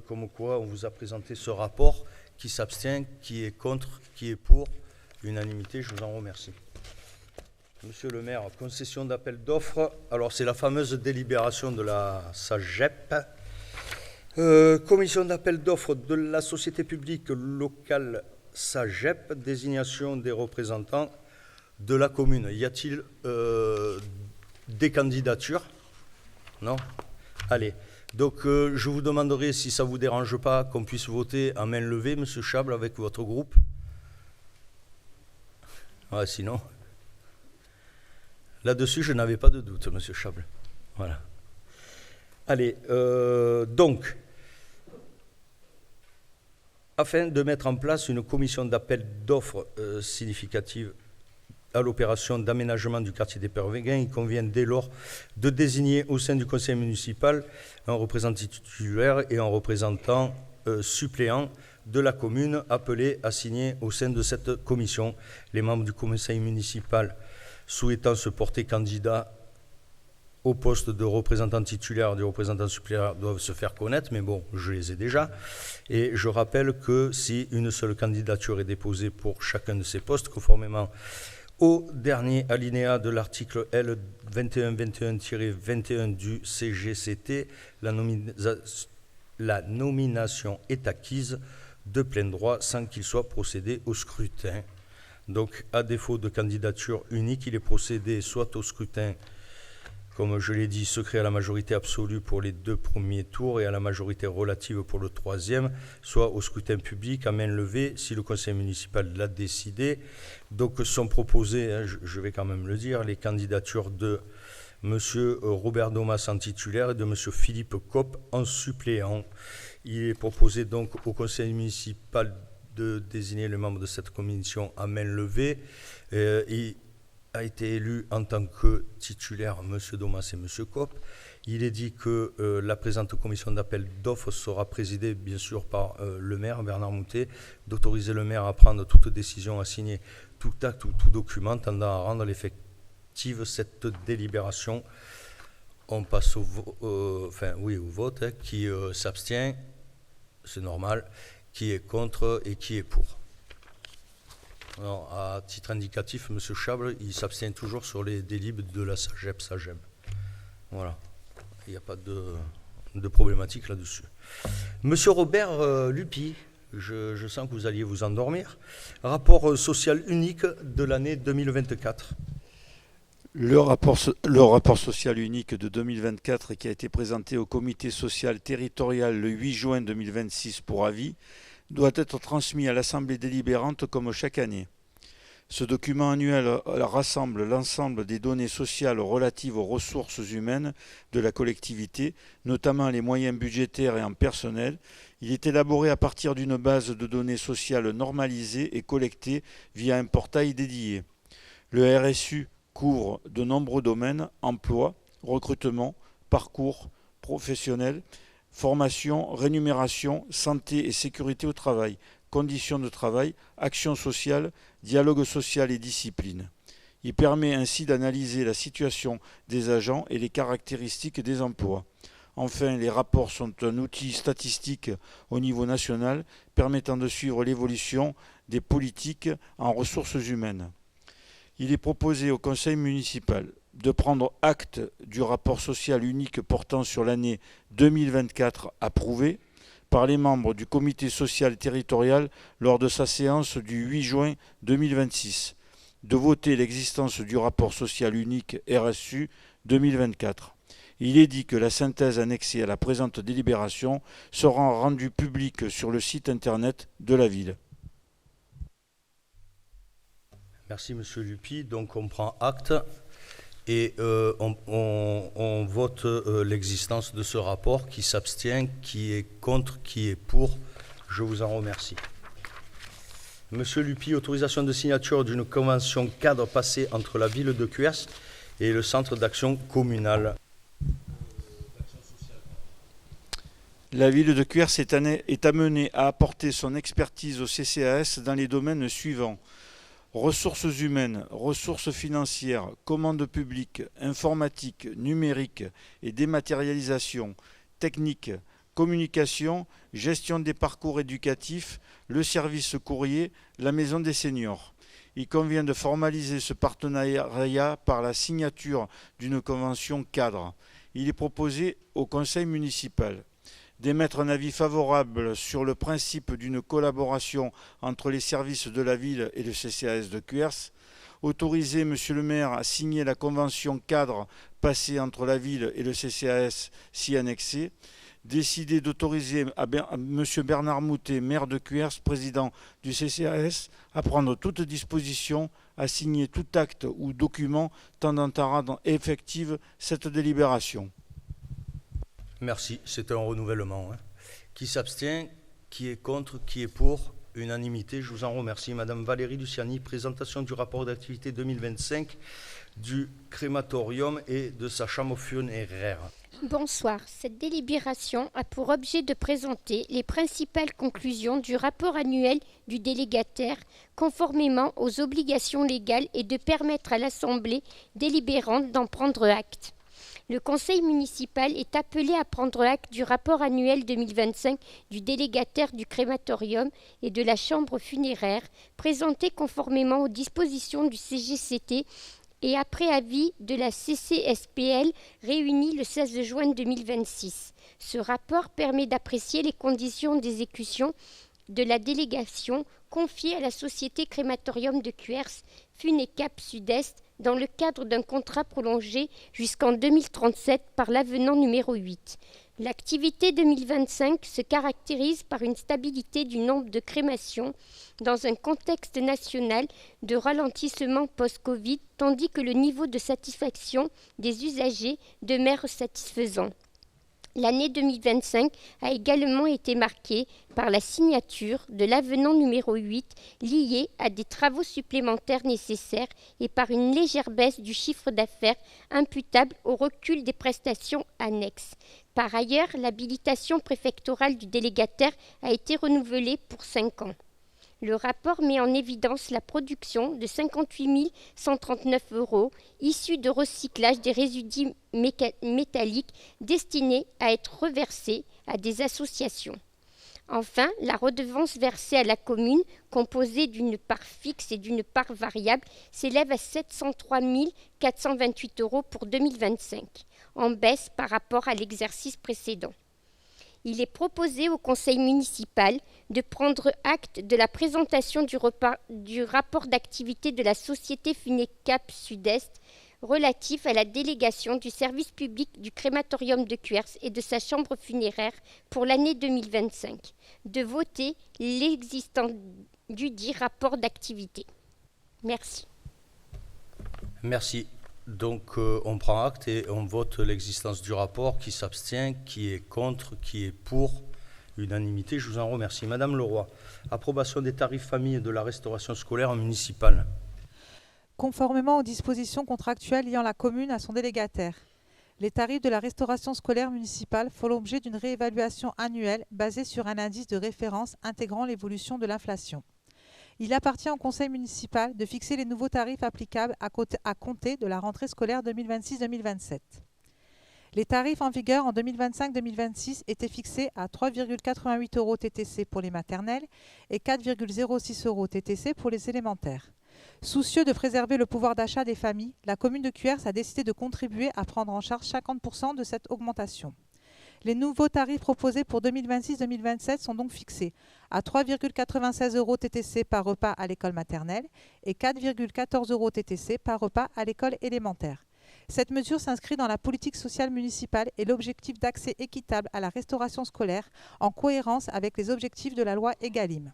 comme quoi on vous a présenté ce rapport. Qui s'abstient, qui est contre, qui est pour. Unanimité, je vous en remercie. Monsieur le maire, concession d'appel d'offres. Alors c'est la fameuse délibération de la SAGEP. Commission d'appel d'offres de la société publique locale SAGEP, désignation des représentants de la commune. Y a-t-il des candidatures? Non? Allez. Donc je vous demanderai, si ça ne vous dérange pas, qu'on puisse voter à main levée, Monsieur Chable, avec votre groupe. Ouais, sinon, là-dessus, je n'avais pas de doute, Monsieur Chable. Voilà. Allez, donc, afin de mettre en place une commission d'appel d'offres significative à l'opération d'aménagement du quartier des Pervéguins, il convient dès lors de désigner au sein du conseil municipal un représentant titulaire et un représentant suppléant de la commune appelés à signer au sein de cette commission. Les membres du conseil municipal souhaitant se porter candidat au poste de représentant titulaire et de représentant suppléant doivent se faire connaître, mais bon, je les ai déjà. Et je rappelle que si une seule candidature est déposée pour chacun de ces postes, conformément au dernier alinéa de l'article L 2121-21 du CGCT, la nomination est acquise de plein droit sans qu'il soit procédé au scrutin. Donc, à défaut de candidature unique, il est procédé soit au scrutin, comme je l'ai dit, secret à la majorité absolue pour les 2 premiers tours et à la majorité relative pour le 3e, soit au scrutin public à main levée si le conseil municipal l'a décidé. Donc sont proposées, je vais quand même le dire, les candidatures de M. Robert Domas en titulaire et de M. Philippe Kopp en suppléant. Il est proposé donc au conseil municipal de désigner les membres de cette commission à main levée. Il a été élu en tant que titulaire M. Domas et M. Kopp. Il est dit que la présente commission d'appel d'offres sera présidée bien sûr par le maire Bernard Moutet, d'autoriser le maire à prendre toute décision, à signer tout acte ou tout document tendant à rendre effective cette délibération. On passe au vote. Qui s'abstient, c'est normal. Qui est contre et qui est pour. Alors, à titre indicatif, M. Chable, il s'abstient toujours sur les délibes de la SAGEP. Voilà. Il n'y a pas de problématique là-dessus. Monsieur Robert Lupi, je sens que vous alliez vous endormir. Rapport social unique de l'année 2024. Le rapport social unique de 2024 qui a été présenté au comité social territorial le 8 juin 2026 pour avis doit être transmis à l'Assemblée délibérante comme chaque année. Ce document annuel rassemble l'ensemble des données sociales relatives aux ressources humaines de la collectivité, notamment les moyens budgétaires et en personnel. Il est élaboré à partir d'une base de données sociales normalisée et collectée via un portail dédié. Le RSU couvre de nombreux domaines: emploi, recrutement, parcours professionnel, formation, rémunération, santé et sécurité au travail, conditions de travail, action sociale, dialogue social et discipline. Il permet ainsi d'analyser la situation des agents et les caractéristiques des emplois. Enfin, les rapports sont un outil statistique au niveau national permettant de suivre l'évolution des politiques en ressources humaines. Il est proposé au conseil municipal de prendre acte du rapport social unique portant sur l'année 2024 approuvé par les membres du comité social territorial lors de sa séance du 8 juin 2026, de voter l'existence du rapport social unique RSU 2024. Il est dit que la synthèse annexée à la présente délibération sera rendue publique sur le site internet de la ville. Merci Monsieur Lupi. Donc on prend acte et on vote l'existence de ce rapport. Qui s'abstient, qui est contre, qui est pour. Je vous en remercie. Monsieur Lupi, autorisation de signature d'une convention cadre passée entre la ville de Cuers et le centre d'action communal. La ville de Cuers est amenée à apporter son expertise au CCAS dans les domaines suivants: ressources humaines, ressources financières, commandes publiques, informatique, numérique et dématérialisation, technique, communication, gestion des parcours éducatifs, le service courrier, la maison des seniors. Il convient de formaliser ce partenariat par la signature d'une convention cadre. Il est proposé au conseil municipal d'émettre un avis favorable sur le principe d'une collaboration entre les services de la ville et le CCAS de Cuers, autoriser Monsieur le maire à signer la convention cadre passée entre la ville et le CCAS s'y annexé, décider d'autoriser à Monsieur Bernard Moutet, maire de Cuers, président du CCAS, à prendre toute disposition, à signer tout acte ou document tendant à rendre effective cette délibération. Merci, c'est un renouvellement. Qui s'abstient? Qui est contre? Qui est pour? Unanimité, je vous en remercie. Madame Valérie Luciani, présentation du rapport d'activité 2025 du crématorium et de sa chambre funéraire. Bonsoir. Cette délibération a pour objet de présenter les principales conclusions du rapport annuel du délégataire conformément aux obligations légales et de permettre à l'Assemblée délibérante d'en prendre acte. Le conseil municipal est appelé à prendre acte du rapport annuel 2025 du délégataire du crématorium et de la chambre funéraire, présenté conformément aux dispositions du CGCT et après avis de la CCSPL réunie le 16 juin 2026. Ce rapport permet d'apprécier les conditions d'exécution de la délégation confiée à la société crématorium de Cuers, Funecap Sud-Est, dans le cadre d'un contrat prolongé jusqu'en 2037 par l'avenant numéro 8. L'activité 2025 se caractérise par une stabilité du nombre de crémations dans un contexte national de ralentissement post-Covid, tandis que le niveau de satisfaction des usagers demeure satisfaisant. L'année 2025 a également été marquée par la signature de l'avenant numéro 8 lié à des travaux supplémentaires nécessaires et par une légère baisse du chiffre d'affaires imputable au recul des prestations annexes. Par ailleurs, l'habilitation préfectorale du délégataire a été renouvelée pour 5 ans. Le rapport met en évidence la production de 58 139 € issus de recyclage des résidus métalliques destinés à être reversés à des associations. Enfin, la redevance versée à la commune, composée d'une part fixe et d'une part variable, s'élève à 703 428 € pour 2025, en baisse par rapport à l'exercice précédent. Il est proposé au conseil municipal de prendre acte de la présentation du rapport d'activité de la société Funecap Sud-Est relatif à la délégation du service public du crématorium de Cuers et de sa chambre funéraire pour l'année 2025, de voter l'existence du dit rapport d'activité. Merci. Merci. Donc on prend acte et on vote l'existence du rapport. Qui s'abstient, qui est contre, qui est pour? Unanimité, je vous en remercie. Madame Leroy, approbation des tarifs famille et de la restauration scolaire municipale. Conformément aux dispositions contractuelles liant la commune à son délégataire, les tarifs de la restauration scolaire municipale font l'objet d'une réévaluation annuelle basée sur un indice de référence intégrant l'évolution de l'inflation. Il appartient au conseil municipal de fixer les nouveaux tarifs applicables à compter de la rentrée scolaire 2026-2027. Les tarifs en vigueur en 2025-2026 étaient fixés à 3,88 € TTC pour les maternelles et 4,06 € TTC pour les élémentaires. Soucieux de préserver le pouvoir d'achat des familles, la commune de Cuers a décidé de contribuer à prendre en charge 50% de cette augmentation. Les nouveaux tarifs proposés pour 2026-2027 sont donc fixés à 3,96 € TTC par repas à l'école maternelle et 4,14 € TTC par repas à l'école élémentaire. Cette mesure s'inscrit dans la politique sociale municipale et l'objectif d'accès équitable à la restauration scolaire en cohérence avec les objectifs de la loi Egalim.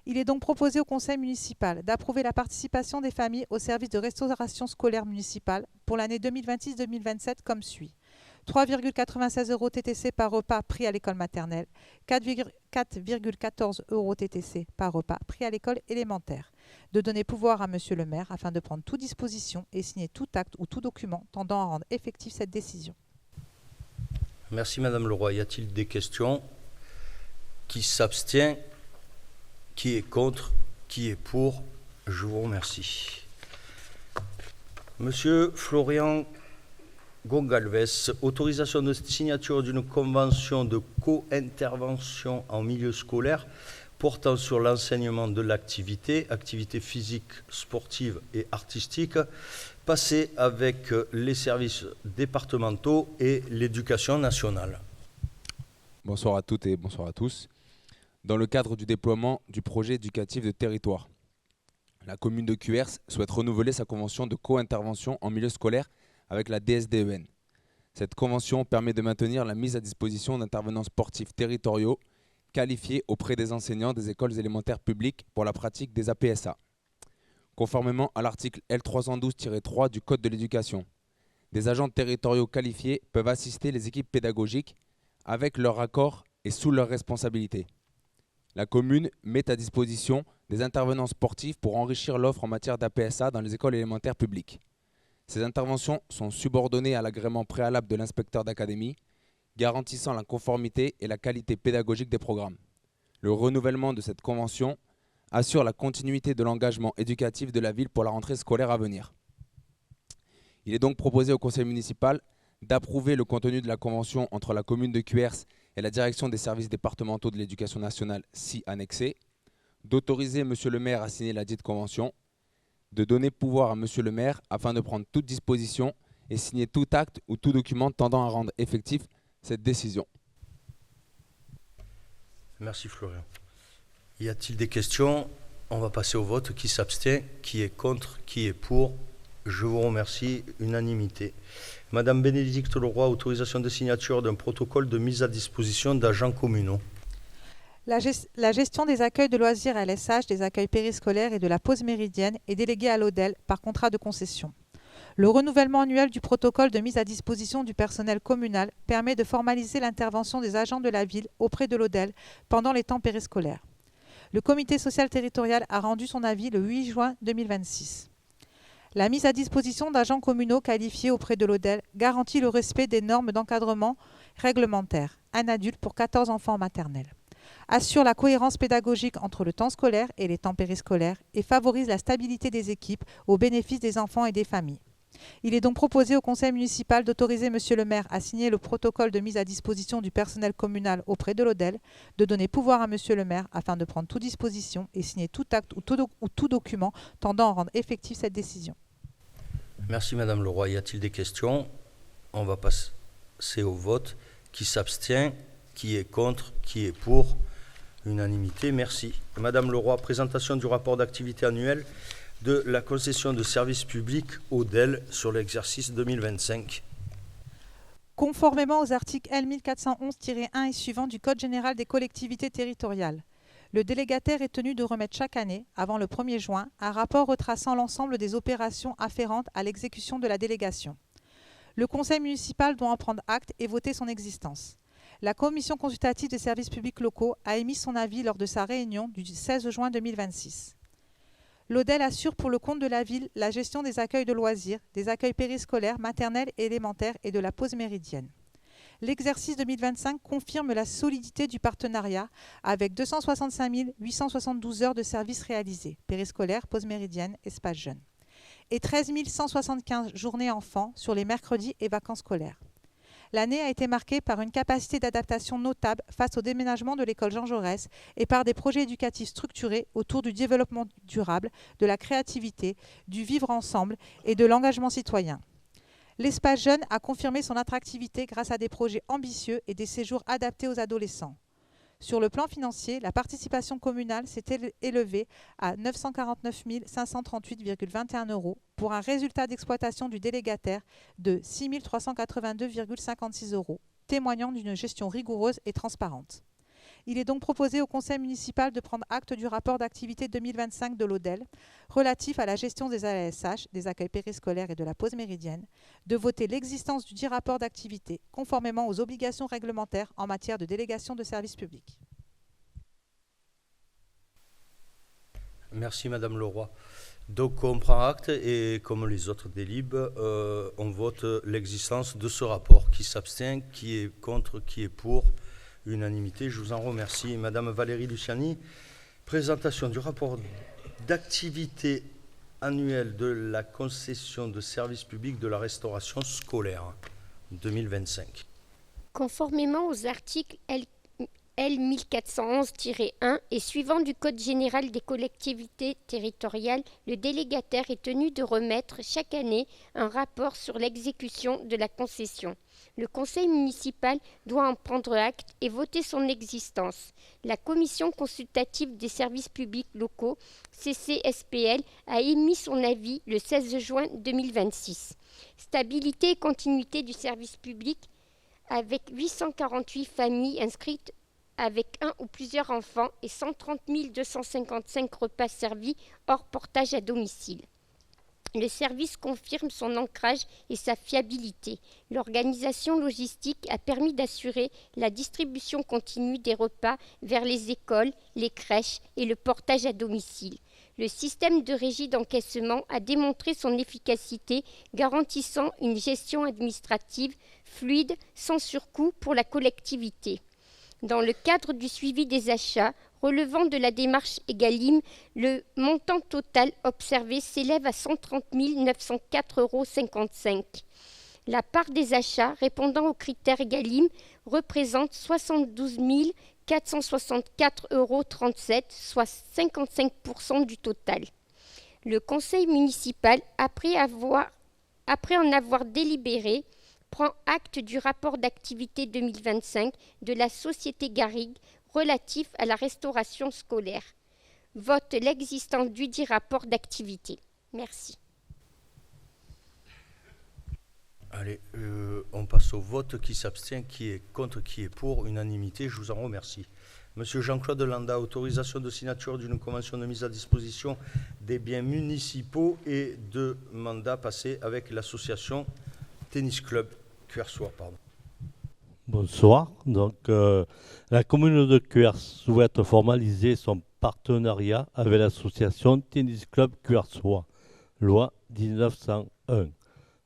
Il est donc proposé au conseil municipal d'approuver la participation des familles au service de restauration scolaire municipale pour l'année 2026-2027 comme suit. 3,96 € TTC par repas pris à l'école maternelle, 4,14 € TTC par repas pris à l'école élémentaire. De donner pouvoir à Monsieur le maire afin de prendre toute disposition et signer tout acte ou tout document tendant à rendre effective cette décision. Merci Madame Leroy. Y a-t-il des questions? Qui s'abstient? Qui est contre? Qui est pour? Je vous remercie. Monsieur Florian Gongalves, autorisation de signature d'une convention de co-intervention en milieu scolaire portant sur l'enseignement de l'activité, activité physique, sportive et artistique, passée avec les services départementaux et l'éducation nationale. Bonsoir à toutes et bonsoir à tous. Dans le cadre du déploiement du projet éducatif de territoire, la commune de Cuers souhaite renouveler sa convention de co-intervention en milieu scolaire avec la DSDEN. Cette convention permet de maintenir la mise à disposition d'intervenants sportifs territoriaux qualifiés auprès des enseignants des écoles élémentaires publiques pour la pratique des APSA. Conformément à l'article L312-3 du Code de l'éducation, des agents territoriaux qualifiés peuvent assister les équipes pédagogiques avec leur accord et sous leur responsabilité. La commune met à disposition des intervenants sportifs pour enrichir l'offre en matière d'APSA dans les écoles élémentaires publiques. Ces interventions sont subordonnées à l'agrément préalable de l'inspecteur d'académie, garantissant la conformité et la qualité pédagogique des programmes. Le renouvellement de cette convention assure la continuité de l'engagement éducatif de la ville pour la rentrée scolaire à venir. Il est donc proposé au conseil municipal d'approuver le contenu de la convention entre la commune de Cuers et la direction des services départementaux de l'éducation nationale, si annexée, d'autoriser monsieur le maire à signer la dite convention, de donner pouvoir à monsieur le maire afin de prendre toute disposition et signer tout acte ou tout document tendant à rendre effectif cette décision. Merci Florian. Y a-t-il des questions? On va passer au vote. Qui s'abstient? Qui est contre? Qui est pour? Je vous remercie. Unanimité. Madame Bénédicte Leroy, autorisation de signature d'un protocole de mise à disposition d'agents communaux. La gestion des accueils de loisirs LSH, des accueils périscolaires et de la pause méridienne est déléguée à l'ODEL par contrat de concession. Le renouvellement annuel du protocole de mise à disposition du personnel communal permet de formaliser l'intervention des agents de la ville auprès de l'ODEL pendant les temps périscolaires. Le comité social territorial a rendu son avis le 8 juin 2026. La mise à disposition d'agents communaux qualifiés auprès de l'ODEL garantit le respect des normes d'encadrement réglementaires, un adulte pour 14 enfants en maternelle, assure la cohérence pédagogique entre le temps scolaire et les temps périscolaires et favorise la stabilité des équipes au bénéfice des enfants et des familles. Il est donc proposé au conseil municipal d'autoriser monsieur le maire à signer le protocole de mise à disposition du personnel communal auprès de l'ODEL, de donner pouvoir à monsieur le maire afin de prendre toute disposition et signer tout acte ou tout document tendant à rendre effective cette décision. Merci Madame Leroy. Y a-t-il des questions? On va passer au vote. Qui s'abstient? Qui est contre? Qui est pour? Unanimité. Merci. Madame Leroy, présentation du rapport d'activité annuel de la concession de services publics ODEL sur l'exercice 2025. Conformément aux articles L 1411-1 et suivants du Code général des collectivités territoriales, le délégataire est tenu de remettre chaque année, avant le 1er juin, un rapport retraçant l'ensemble des opérations afférentes à l'exécution de la délégation. Le conseil municipal doit en prendre acte et voter son existence. La commission consultative des services publics locaux a émis son avis lors de sa réunion du 16 juin 2026. L'ODEL assure pour le compte de la ville la gestion des accueils de loisirs, des accueils périscolaires, maternels et élémentaires et de la pause méridienne. L'exercice 2025 confirme la solidité du partenariat avec 265 872 heures de services réalisés, périscolaires, pause méridienne, espace jeune, et 13 175 journées enfants sur les mercredis et vacances scolaires. L'année a été marquée par une capacité d'adaptation notable face au déménagement de l'école Jean Jaurès et par des projets éducatifs structurés autour du développement durable, de la créativité, du vivre ensemble et de l'engagement citoyen. L'espace jeune a confirmé son attractivité grâce à des projets ambitieux et des séjours adaptés aux adolescents. Sur le plan financier, la participation communale s'est élevée à 949 538,21 € pour un résultat d'exploitation du délégataire de 6 382,56 €, témoignant d'une gestion rigoureuse et transparente. Il est donc proposé au conseil municipal de prendre acte du rapport d'activité 2025 de l'ODEL relatif à la gestion des AESH, des accueils périscolaires et de la pause méridienne, de voter l'existence du dit rapport d'activité conformément aux obligations réglementaires en matière de délégation de services publics. Merci Madame Leroy. Donc on prend acte et comme les autres délibes, on vote l'existence de ce rapport. Qui s'abstient, qui est contre, qui est pour, unanimité. Je vous en remercie. Madame Valérie Luciani, présentation du rapport d'activité annuelle de la concession de services publics de la restauration scolaire 2025. Conformément aux articles L 1411-1 et suivant du Code général des collectivités territoriales, le délégataire est tenu de remettre chaque année un rapport sur l'exécution de la concession. Le conseil municipal doit en prendre acte et voter son existence. La commission consultative des services publics locaux, CCSPL, a émis son avis le 16 juin 2026. Stabilité et continuité du service public avec 848 familles inscrites avec un ou plusieurs enfants et 130 255 repas servis hors portage à domicile. Le service confirme son ancrage et sa fiabilité. L'organisation logistique a permis d'assurer la distribution continue des repas vers les écoles, les crèches et le portage à domicile. Le système de régie d'encaissement a démontré son efficacité, garantissant une gestion administrative fluide, sans surcoût pour la collectivité. Dans le cadre du suivi des achats relevant de la démarche Egalim, le montant total observé s'élève à 130 904,55 €. La part des achats répondant aux critères Egalim représente 72 464,37 €, soit 55% du total. Le conseil municipal, après en avoir délibéré, prend acte du rapport d'activité 2025 de la société Garrigue relatif à la restauration scolaire. Vote l'existence dudit rapport d'activité. Merci. Allez, on passe au vote. Qui s'abstient, qui est contre, qui est pour, unanimité. Je vous en remercie. Monsieur Jean-Claude Landa, autorisation de signature d'une convention de mise à disposition des biens municipaux et de mandat passé avec l'association Tennis Club Cuersois. Bonsoir. Donc, la commune de Cuers souhaite formaliser son partenariat avec l'association Tennis Club Cuersois, loi 1901,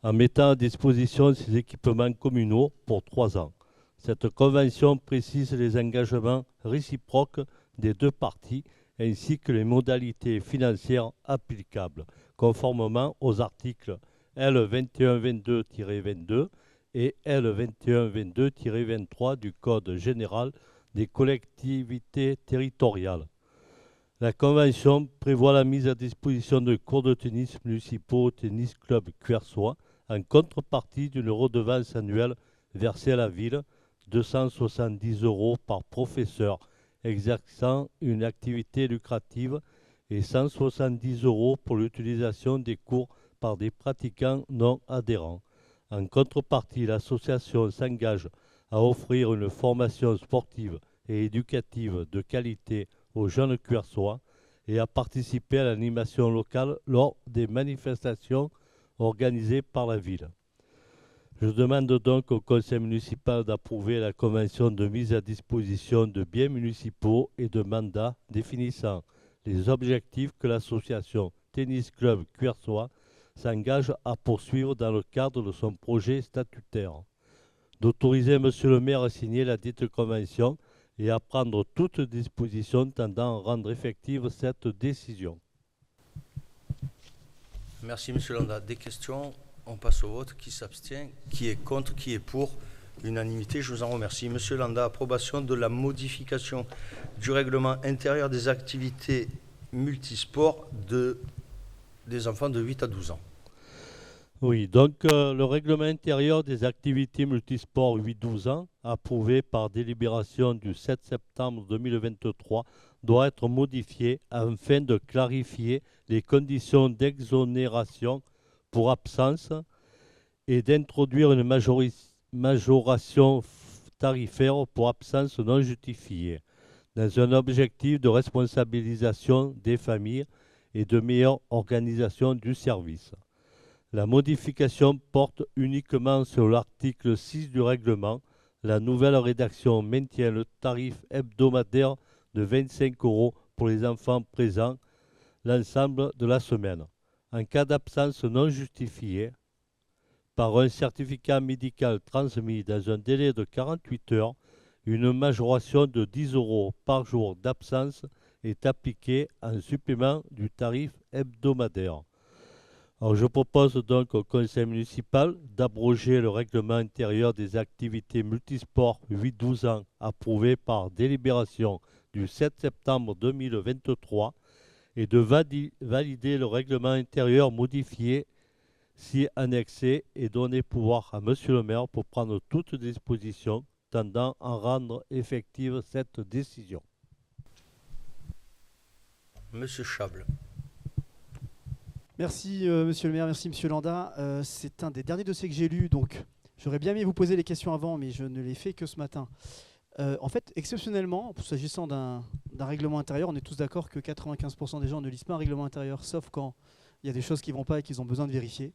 en mettant à disposition ses équipements communaux pour 3 ans. Cette convention précise les engagements réciproques des deux parties ainsi que les modalités financières applicables, conformément aux articles L2122-22 et L2122-23 du Code général des collectivités territoriales. La Convention prévoit la mise à disposition de cours de tennis municipaux au Tennis Club Cuersois en contrepartie d'une redevance annuelle versée à la ville, 270 € par professeur exerçant une activité lucrative et 170 € pour l'utilisation des cours par des pratiquants non adhérents. En contrepartie, l'association s'engage à offrir une formation sportive et éducative de qualité aux jeunes Cuersois et à participer à l'animation locale lors des manifestations organisées par la ville. Je demande donc au conseil municipal d'approuver la convention de mise à disposition de biens municipaux et de mandats définissant les objectifs que l'association Tennis Club Cuersois s'engage à poursuivre dans le cadre de son projet statutaire, d'autoriser Monsieur le maire à signer la dite convention et à prendre toute disposition tendant à rendre effective cette décision. Merci Monsieur Landa. Des questions? On passe au vote. Qui s'abstient? Qui est contre? Qui est pour? Unanimité. Je vous en remercie. Monsieur Landa, approbation de la modification du règlement intérieur des activités multisports des enfants de 8 à 12 ans. Oui, donc le règlement intérieur des activités multisports 8-12 ans, approuvé par délibération du 7 septembre 2023, doit être modifié afin de clarifier les conditions d'exonération pour absence et d'introduire une majoration tarifaire pour absence non justifiée, dans un objectif de responsabilisation des familles et de meilleure organisation du service. La modification porte uniquement sur l'article 6 du règlement. La nouvelle rédaction maintient le tarif hebdomadaire de 25 € pour les enfants présents l'ensemble de la semaine. en cas d'absence non justifiée par un certificat médical transmis dans un délai de 48 heures, une majoration de 10 € par jour d'absence est appliquée en supplément du tarif hebdomadaire. Alors je propose donc au conseil municipal d'abroger le règlement intérieur des activités multisports 8-12 ans approuvé par délibération du 7 septembre 2023 et de valider le règlement intérieur modifié si annexé et donner pouvoir à Monsieur le maire pour prendre toutes dispositions tendant à rendre effective cette décision. Monsieur Chable. Merci Monsieur le maire, merci Monsieur Landa. C'est un des derniers dossiers que j'ai lus, donc j'aurais bien aimé vous poser les questions avant, mais je ne l'ai fait que ce matin. En fait, exceptionnellement, s'agissant d'un règlement intérieur, on est tous d'accord que 95% des gens ne lisent pas un règlement intérieur, sauf quand il y a des choses qui ne vont pas et qu'ils ont besoin de vérifier.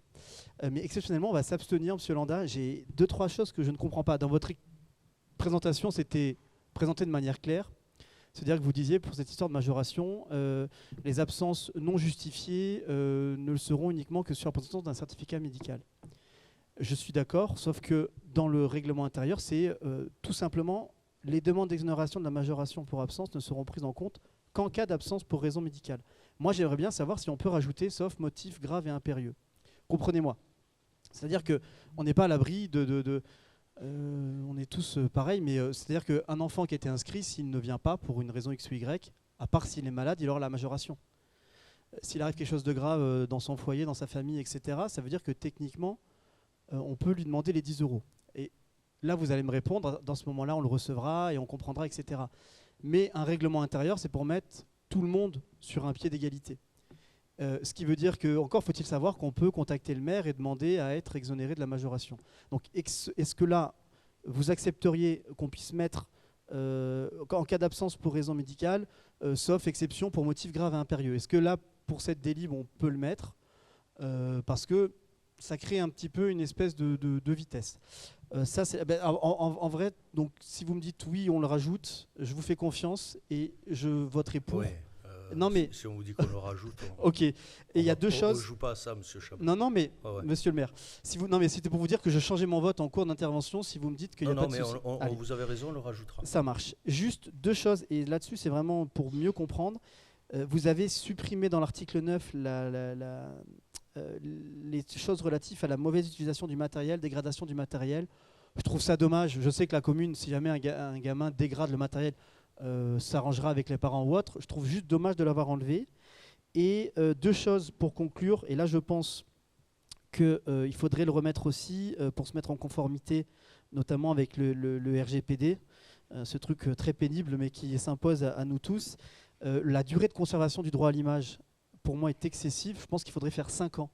Mais exceptionnellement, on va s'abstenir, Monsieur Landa. J'ai 2-3 choses que je ne comprends pas. Dans votre présentation, c'était présenté de manière claire. C'est-à-dire que vous disiez, pour cette histoire de majoration, les absences non justifiées ne le seront uniquement que sur la présentation d'un certificat médical. Je suis d'accord, sauf que dans le règlement intérieur, c'est tout simplement les demandes d'exonération de la majoration pour absence ne seront prises en compte qu'en cas d'absence pour raison médicale. Moi, j'aimerais bien savoir si on peut rajouter, sauf motif grave et impérieux. Comprenez-moi. C'est-à-dire qu'on n'est pas à l'abri on est tous pareils, mais c'est-à-dire qu'un enfant qui a été inscrit, s'il ne vient pas pour une raison X ou Y, à part s'il est malade, il aura la majoration. S'il arrive quelque chose de grave dans son foyer, dans sa famille, etc., ça veut dire que techniquement, on peut lui demander les 10 €. Et là, vous allez me répondre, dans ce moment-là, on le recevra et on comprendra, etc. Mais un règlement intérieur, c'est pour mettre tout le monde sur un pied d'égalité. Ce qui veut dire que, encore faut-il savoir qu'on peut contacter le maire et demander à être exonéré de la majoration. Donc est-ce que là, vous accepteriez qu'on puisse mettre, en cas d'absence pour raison médicale, sauf exception pour motif grave et impérieux? Est-ce que là, pour cette délib, on peut le mettre parce que ça crée un petit peu une espèce de vitesse. Ça, en vrai, donc, si vous me dites oui, on le rajoute, je vous fais confiance et je voterai pour. Ouais. Non mais si on vous dit qu'on le rajoute, ok. Et il y a deux choses. On ne joue pas à ça, Monsieur Chabot. Non, mais Monsieur le maire, non mais c'était pour vous dire que je changeais mon vote en cours d'intervention. Si vous me dites qu'il n'y a pas de souci. Non, mais vous avez raison, on le rajoutera. Ça marche. Juste deux choses et là-dessus c'est vraiment pour mieux comprendre. Vous avez supprimé dans l'article 9 les choses relatives à la mauvaise utilisation du matériel, dégradation du matériel. Je trouve ça dommage. Je sais que la commune, si jamais un gamin dégrade le matériel, s'arrangera avec les parents ou autre. Je trouve juste dommage de l'avoir enlevé. Et deux choses pour conclure, et là je pense qu'il faudrait le remettre aussi pour se mettre en conformité, notamment avec le RGPD, ce truc très pénible mais qui s'impose à nous tous. La durée de conservation du droit à l'image, pour moi, est excessive. Je pense qu'il faudrait faire 5 ans.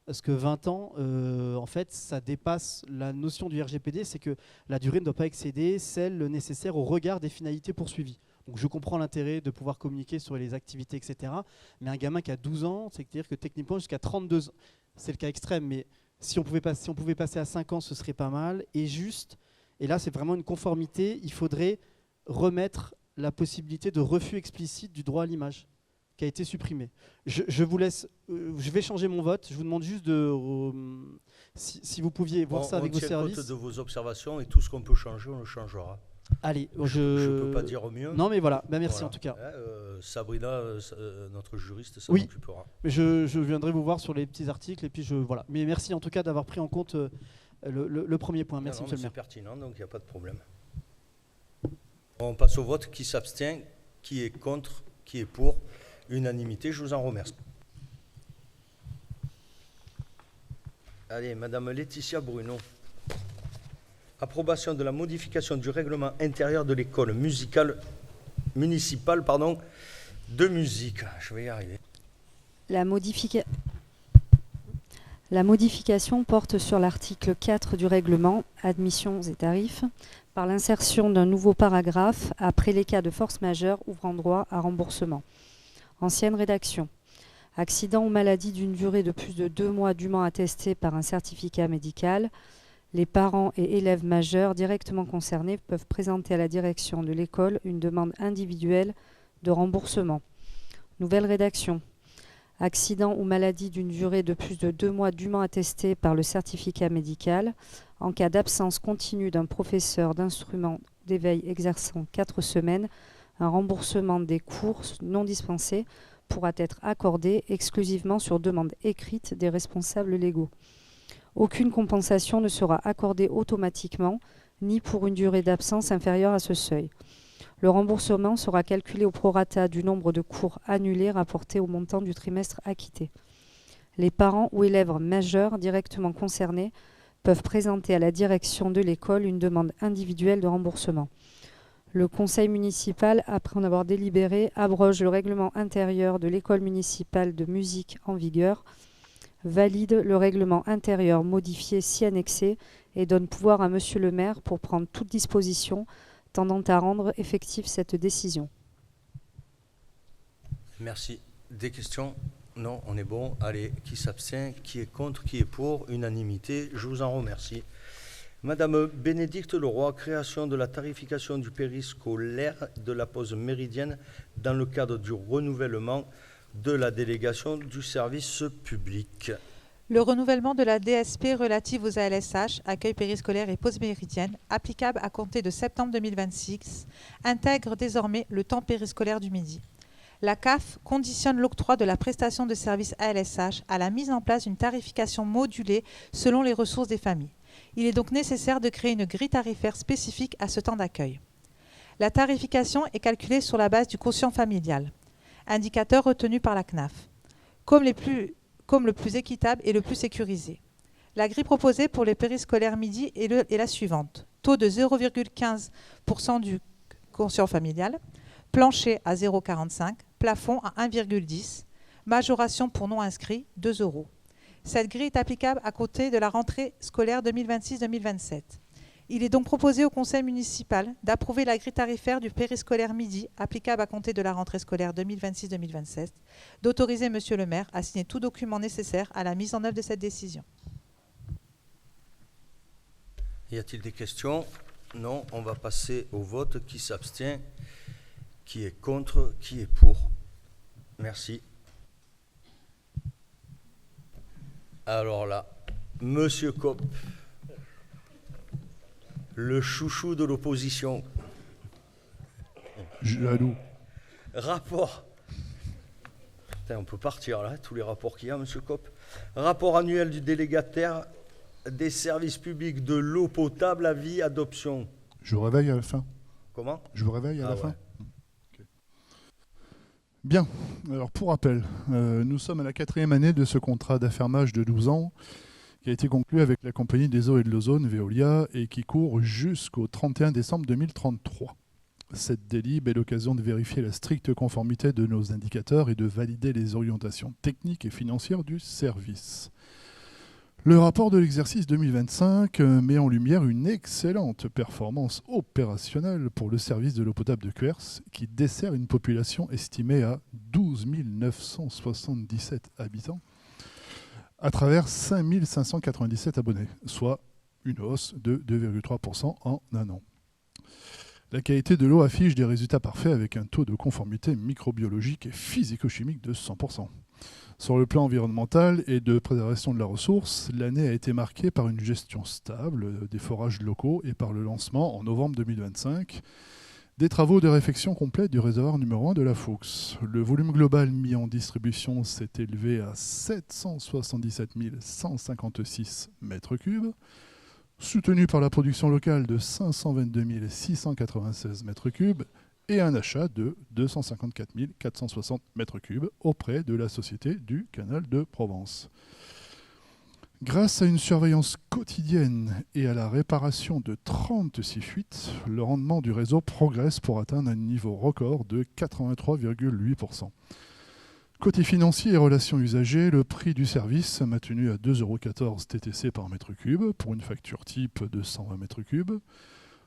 Parce que 20 ans, en fait, ça dépasse la notion du RGPD, c'est que la durée ne doit pas excéder celle nécessaire au regard des finalités poursuivies. Donc je comprends l'intérêt de pouvoir communiquer sur les activités, etc. Mais un gamin qui a 12 ans, c'est-à-dire que techniquement jusqu'à 32 ans, c'est le cas extrême, mais si on pouvait passer à 5 ans, ce serait pas mal. Et là c'est vraiment une conformité, il faudrait remettre la possibilité de refus explicite du droit à l'image, qui a été supprimé. Je vous laisse, je vais changer mon vote. Je vous demande juste si vous pouviez voir ça avec vos services. On tient compte de vos observations et tout ce qu'on peut changer, on le changera. Allez, je ne peux pas dire mieux. Non, mais voilà. Ben, merci en tout cas. Sabrina, notre juriste, s'en occupera. Mais je viendrai vous voir sur les petits articles et puis voilà. Mais merci en tout cas d'avoir pris en compte le premier point. Merci, monsieur le maire. C'est pertinent, donc il n'y a pas de problème. On passe au vote. Qui s'abstient? Qui est contre? Qui est pour? Unanimité, je vous en remercie. Allez, Madame Laetitia Bruno. Approbation de la modification du règlement intérieur de l'école municipale de musique. Je vais y arriver. La modification porte sur l'article 4 du règlement, admissions et tarifs, par l'insertion d'un nouveau paragraphe après les cas de force majeure ouvrant droit à remboursement. Ancienne rédaction. Accident ou maladie d'une durée de plus de 2 mois dûment attestée par un certificat médical. Les parents et élèves majeurs directement concernés peuvent présenter à la direction de l'école une demande individuelle de remboursement. Nouvelle rédaction. accident ou maladie d'une durée de plus de 2 mois dûment attestée par le certificat médical, en cas d'absence continue d'un professeur d'instrument d'éveil exerçant 4 semaines, un remboursement des cours non dispensés pourra être accordé exclusivement sur demande écrite des responsables légaux. Aucune compensation ne sera accordée automatiquement, ni pour une durée d'absence inférieure à ce seuil. Le remboursement sera calculé au prorata du nombre de cours annulés rapporté au montant du trimestre acquitté. Les parents ou élèves majeurs directement concernés peuvent présenter à la direction de l'école une demande individuelle de remboursement. Le conseil municipal, après en avoir délibéré, abroge le règlement intérieur de l'école municipale de musique en vigueur, valide le règlement intérieur modifié si annexé et donne pouvoir à Monsieur le maire pour prendre toute disposition tendant à rendre effective cette décision. Merci. Des questions? Non, on est bon. Allez, qui s'abstient? Qui est contre? Qui est pour? Unanimité. Je vous en remercie. Madame Bénédicte Leroy, création de la tarification du périscolaire de la pause méridienne dans le cadre du renouvellement de la délégation du service public. Le renouvellement de la DSP relative aux ALSH, accueil périscolaire et pause méridienne, applicable à compter de septembre 2026, intègre désormais le temps périscolaire du midi. La CAF conditionne l'octroi de la prestation de service ALSH à la mise en place d'une tarification modulée selon les ressources des familles. Il est donc nécessaire de créer une grille tarifaire spécifique à ce temps d'accueil. La tarification est calculée sur la base du quotient familial, indicateur retenu par la CNAF, comme le plus équitable et le plus sécurisé. La grille proposée pour les périscolaires midi est la suivante. Taux de 0,15% du quotient familial, plancher à 0,45, plafond à 1,10, majoration pour non inscrits 2 €. Cette grille est applicable à compter de la rentrée scolaire 2026-2027. Il est donc proposé au conseil municipal d'approuver la grille tarifaire du périscolaire midi applicable à compter de la rentrée scolaire 2026-2027, d'autoriser Monsieur le maire à signer tout document nécessaire à la mise en œuvre de cette décision. Y a-t-il des questions? Non, on va passer au vote. Qui s'abstient? Qui est contre? Qui est pour? Merci. Alors là, Monsieur Kopp, le chouchou de l'opposition. Jaloux. Rapport. Putain, on peut partir là, tous les rapports qu'il y a, Monsieur Kopp. Rapport annuel du délégataire des services publics de l'eau potable à vie adoption. Je vous réveille à la fin. Comment? Je vous réveille à la fin. Okay. Bien. Alors, pour rappel, nous sommes à la 4e année de ce contrat d'affermage de 12 ans qui a été conclu avec la Compagnie des eaux et de l'ozone, Veolia, et qui court jusqu'au 31 décembre 2033. Cette délib est l'occasion de vérifier la stricte conformité de nos indicateurs et de valider les orientations techniques et financières du service. Le rapport de l'exercice 2025 met en lumière une excellente performance opérationnelle pour le service de l'eau potable de Cuers, qui dessert une population estimée à 12 977 habitants, à travers 5 597 abonnés, soit une hausse de 2,3% en un an. La qualité de l'eau affiche des résultats parfaits avec un taux de conformité microbiologique et physico-chimique de 100%. Sur le plan environnemental et de préservation de la ressource, l'année a été marquée par une gestion stable des forages locaux et par le lancement, en novembre 2025, des travaux de réfection complète du réservoir numéro 1 de la Faux. Le volume global mis en distribution s'est élevé à 777 156 mètres cubes, soutenu par la production locale de 522 696 mètres cubes et un achat de 254 460 mètres cubes auprès de la Société du Canal de Provence. Grâce à une surveillance quotidienne et à la réparation de 36 fuites, le rendement du réseau progresse pour atteindre un niveau record de 83,8%. Côté financier et relations usagers, le prix du service maintenu à 2,14 € TTC par mètre cube pour une facture type de 120 mètres cubes,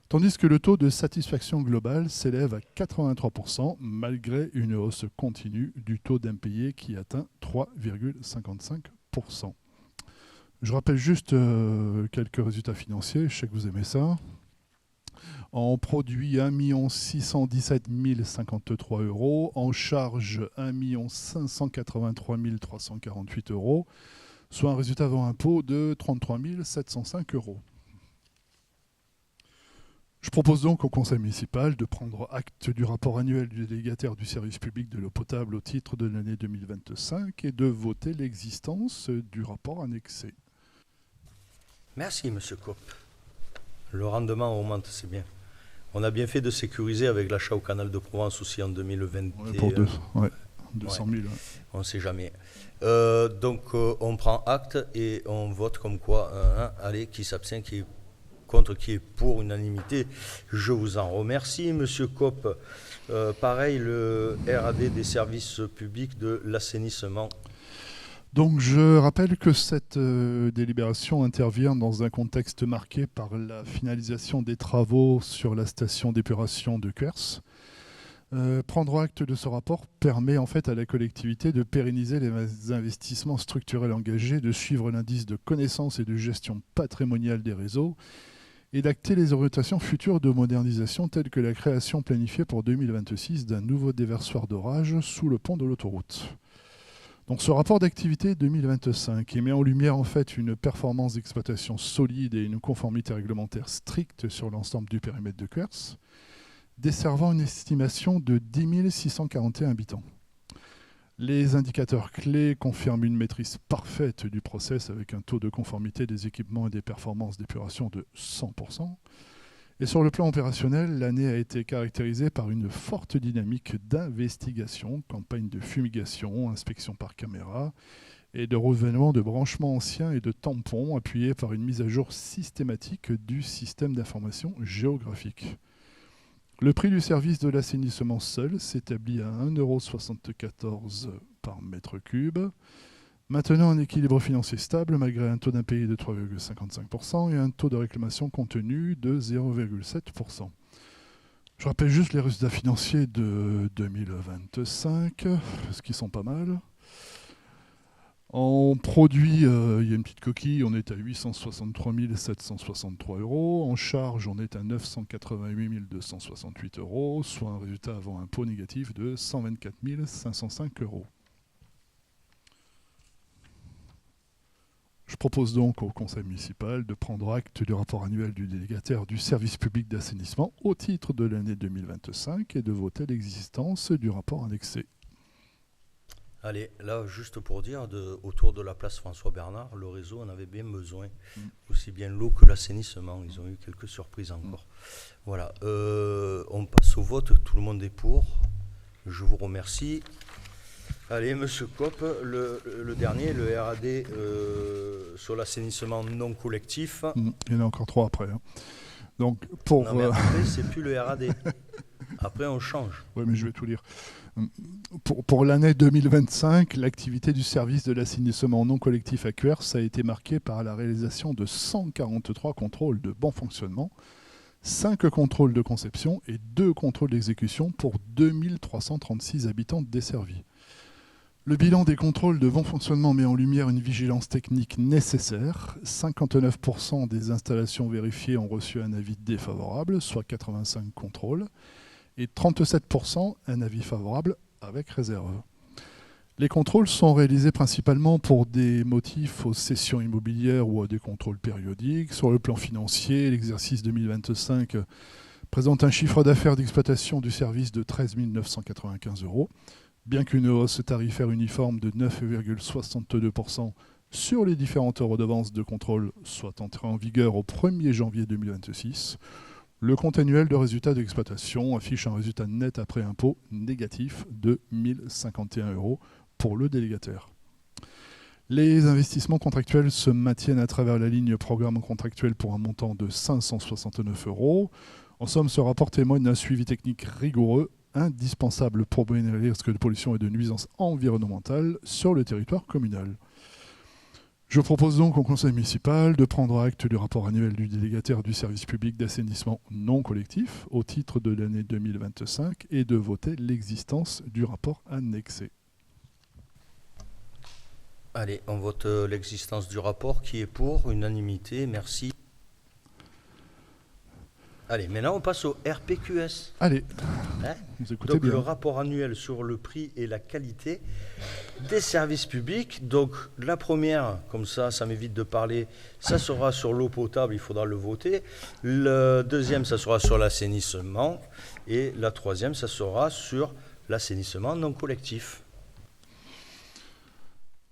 tandis que le taux de satisfaction global s'élève à 83% malgré une hausse continue du taux d'impayé qui atteint 3,55%. Je rappelle juste quelques résultats financiers, je sais que vous aimez ça. En produit, 1 617 053 €. En charge, 1 583 348 €, soit un résultat avant impôt de 33 705 €. Je propose donc au Conseil municipal de prendre acte du rapport annuel du délégataire du service public de l'eau potable au titre de l'année 2025 et de voter l'existence du rapport annexé. Merci, Monsieur Kopp. Le rendement augmente, c'est bien. On a bien fait de sécuriser avec l'achat au Canal de Provence aussi en 2020. Pour 200 000. Ouais. On ne sait jamais. Donc, on prend acte et on vote comme quoi. Allez, qui s'abstient, qui est contre, qui est pour, unanimité. Je vous en remercie, Monsieur Kopp. Pareil, le RAD des services publics de l'assainissement. Donc je rappelle que cette délibération intervient dans un contexte marqué par la finalisation des travaux sur la station d'épuration de Cuers. Prendre acte de ce rapport permet en fait à la collectivité de pérenniser les investissements structurels engagés, de suivre l'indice de connaissance et de gestion patrimoniale des réseaux et d'acter les orientations futures de modernisation telles que la création planifiée pour 2026 d'un nouveau déversoir d'orage sous le pont de l'autoroute. Donc ce rapport d'activité 2025 met en lumière en fait une performance d'exploitation solide et une conformité réglementaire stricte sur l'ensemble du périmètre de Cuers, desservant une estimation de 10 641 habitants. Les indicateurs clés confirment une maîtrise parfaite du process avec un taux de conformité des équipements et des performances d'épuration de 100%. Et sur le plan opérationnel, l'année a été caractérisée par une forte dynamique d'investigation, campagne de fumigation, inspection par caméra et de renouvellement de branchements anciens et de tampons appuyés par une mise à jour systématique du système d'information géographique. Le prix du service de l'assainissement seul s'établit à 1,74 € par mètre cube, maintenant un équilibre financier stable malgré un taux d'impayé de 3,55% et un taux de réclamation contenu de 0,7%. Je rappelle juste les résultats financiers de 2025, ce qui sont pas mal. En produit, il y a une petite coquille, on est à 863 763 €. En charge, on est à 988 268 €, soit un résultat avant impôt négatif de 124 505 €. Je propose donc au Conseil municipal de prendre acte du rapport annuel du délégataire du service public d'assainissement au titre de l'année 2025 et de voter l'existence du rapport annexé. Allez, là, juste pour dire, autour de la place François-Bernard, le réseau en avait bien besoin, aussi bien l'eau que l'assainissement. Ils ont eu quelques surprises encore. Voilà, on passe au vote, tout le monde est pour. Je vous remercie. Allez, Monsieur Kopp, le dernier, le RAD sur l'assainissement non collectif. Il y en a encore 3 après. Hein. Donc, pour, non, mais après, c'est plus le RAD. Après, on change. Oui, mais je vais tout lire. Pour l'année 2025, l'activité du service de l'assainissement non collectif à Cuers a été marquée par la réalisation de 143 contrôles de bon fonctionnement, 5 contrôles de conception et 2 contrôles d'exécution pour 2336 habitants desservis. Le bilan des contrôles de bon fonctionnement met en lumière une vigilance technique nécessaire. 59% des installations vérifiées ont reçu un avis défavorable, soit 85 contrôles, et 37% un avis favorable avec réserve. Les contrôles sont réalisés principalement pour des motifs aux cessions immobilières ou à des contrôles périodiques. Sur le plan financier, l'exercice 2025 présente un chiffre d'affaires d'exploitation du service de 13 995 €, bien qu'une hausse tarifaire uniforme de 9,62% sur les différentes redevances de contrôle soit entrée en vigueur au 1er janvier 2026. Le compte annuel de résultats d'exploitation affiche un résultat net après impôt négatif de 1 051 € pour le délégataire. Les investissements contractuels se maintiennent à travers la ligne programme contractuel pour un montant de 569 €. En somme, ce rapport témoigne d'un suivi technique rigoureux, indispensable pour prévenir les risques de pollution et de nuisances environnementales sur le territoire communal. Je propose donc au Conseil municipal de prendre acte du rapport annuel du délégataire du service public d'assainissement non collectif au titre de l'année 2025 et de voter l'existence du rapport annexé. Allez, on vote l'existence du rapport. Qui est pour? Unanimité, merci. Allez, maintenant on passe au RPQS. Allez, Hein vous écoutez Donc bien. le rapport annuel sur le prix et la qualité des services publics. Donc la première, comme ça m'évite de parler, ça sera sur l'eau potable, il faudra le voter. Le deuxième, ça sera sur l'assainissement. Et la troisième, ça sera sur l'assainissement non collectif.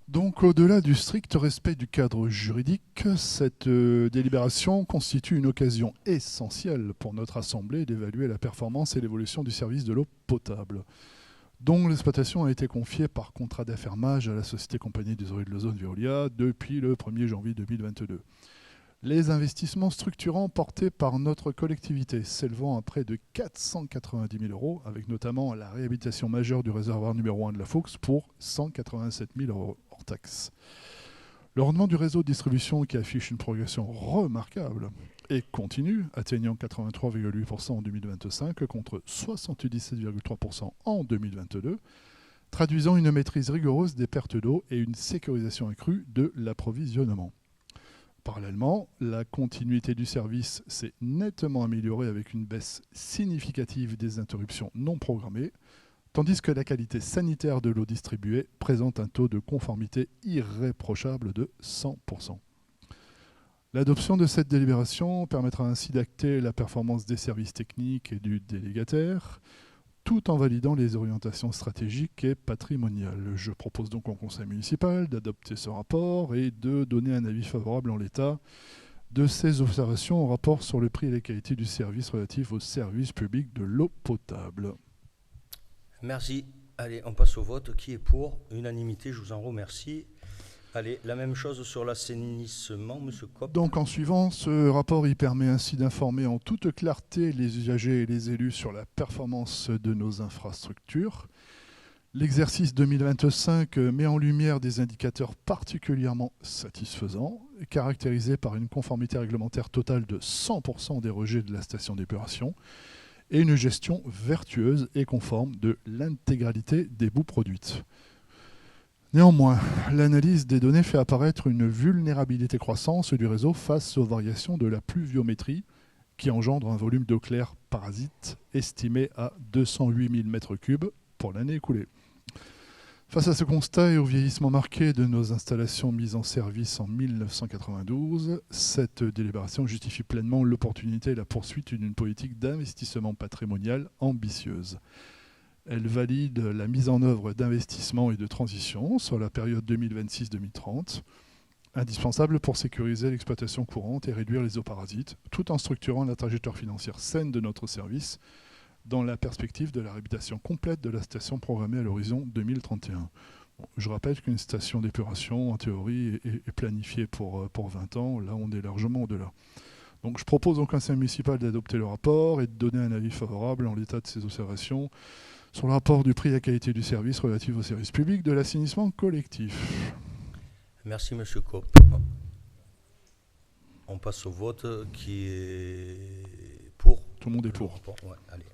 Donc, au-delà du strict respect du cadre juridique, cette délibération constitue une occasion essentielle pour notre Assemblée d'évaluer la performance et l'évolution du service de l'eau potable, dont l'exploitation a été confiée par contrat d'affermage à la Société Compagnie des Eaux et de l'Ozone Veolia depuis le 1er janvier 2022. Les investissements structurants portés par notre collectivité s'élevant à près de 490 000 €, avec notamment la réhabilitation majeure du réservoir numéro 1 de la Faux pour 187 000 € hors taxe. Le rendement du réseau de distribution, qui affiche une progression remarquable et continue, atteignant 83,8% en 2025 contre 77,3% en 2022, traduisant une maîtrise rigoureuse des pertes d'eau et une sécurisation accrue de l'approvisionnement. Parallèlement, la continuité du service s'est nettement améliorée avec une baisse significative des interruptions non programmées, tandis que la qualité sanitaire de l'eau distribuée présente un taux de conformité irréprochable de 100%. L'adoption de cette délibération permettra ainsi d'acter la performance des services techniques et du délégataire, tout en validant les orientations stratégiques et patrimoniales. Je propose donc au Conseil municipal d'adopter ce rapport et de donner un avis favorable en l'état de ces observations au rapport sur le prix et la qualité du service relatif au service public de l'eau potable. Merci. Allez, on passe au vote. Qui est pour? Unanimité, je vous en remercie. Allez, la même chose sur l'assainissement, M. Kopp. Donc en suivant, ce rapport il permet ainsi d'informer en toute clarté les usagers et les élus sur la performance de nos infrastructures. L'exercice 2025 met en lumière des indicateurs particulièrement satisfaisants, caractérisés par une conformité réglementaire totale de 100% des rejets de la station d'épuration et une gestion vertueuse et conforme de l'intégralité des boues produites. Néanmoins, l'analyse des données fait apparaître une vulnérabilité croissante du réseau face aux variations de la pluviométrie qui engendre un volume d'eau claire parasite estimé à 208 000 m3 pour l'année écoulée. Face à ce constat et au vieillissement marqué de nos installations mises en service en 1992, cette délibération justifie pleinement l'opportunité et la poursuite d'une politique d'investissement patrimonial ambitieuse. Elle valide la mise en œuvre d'investissements et de transition sur la période 2026-2030, indispensable pour sécuriser l'exploitation courante et réduire les eaux parasites, tout en structurant la trajectoire financière saine de notre service dans la perspective de la réhabilitation complète de la station programmée à l'horizon 2031. Bon, je rappelle qu'une station d'épuration, en théorie, est planifiée pour 20 ans. Là, on est largement au-delà. Donc, je propose au Conseil municipal d'adopter le rapport et de donner un avis favorable en l'état de ces observations sur le rapport du prix et la qualité du service relatif au service public de l'assainissement collectif. Merci, M. Kopp. On passe au vote. Qui est pour? Tout le monde est pour. Ouais, allez.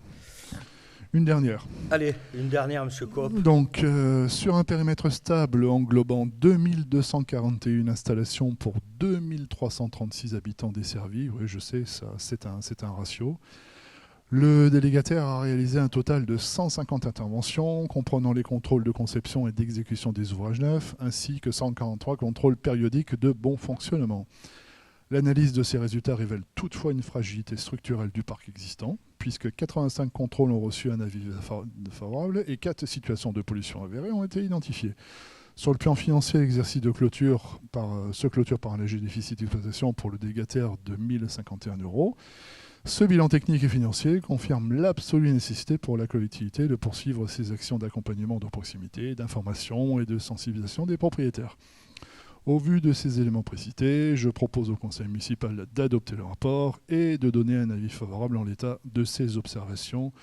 Une dernière. Allez, une dernière, M. Kopp. Donc, sur un périmètre stable englobant 2241 installations pour 2336 habitants desservis, oui, je sais, ça, c'est un ratio. Le délégataire a réalisé un total de 150 interventions, comprenant les contrôles de conception et d'exécution des ouvrages neufs, ainsi que 143 contrôles périodiques de bon fonctionnement. L'analyse de ces résultats révèle toutefois une fragilité structurelle du parc existant, puisque 85 contrôles ont reçu un avis favorable et 4 situations de pollution avérées ont été identifiées. Sur le plan financier, l'exercice de clôture se clôture par un léger déficit d'exploitation pour le délégataire de 1 051 €. Ce bilan technique et financier confirme l'absolue nécessité pour la collectivité de poursuivre ses actions d'accompagnement de proximité, d'information et de sensibilisation des propriétaires. Au vu de ces éléments précités, je propose au Conseil municipal d'adopter le rapport et de donner un avis favorable en l'état de ces observations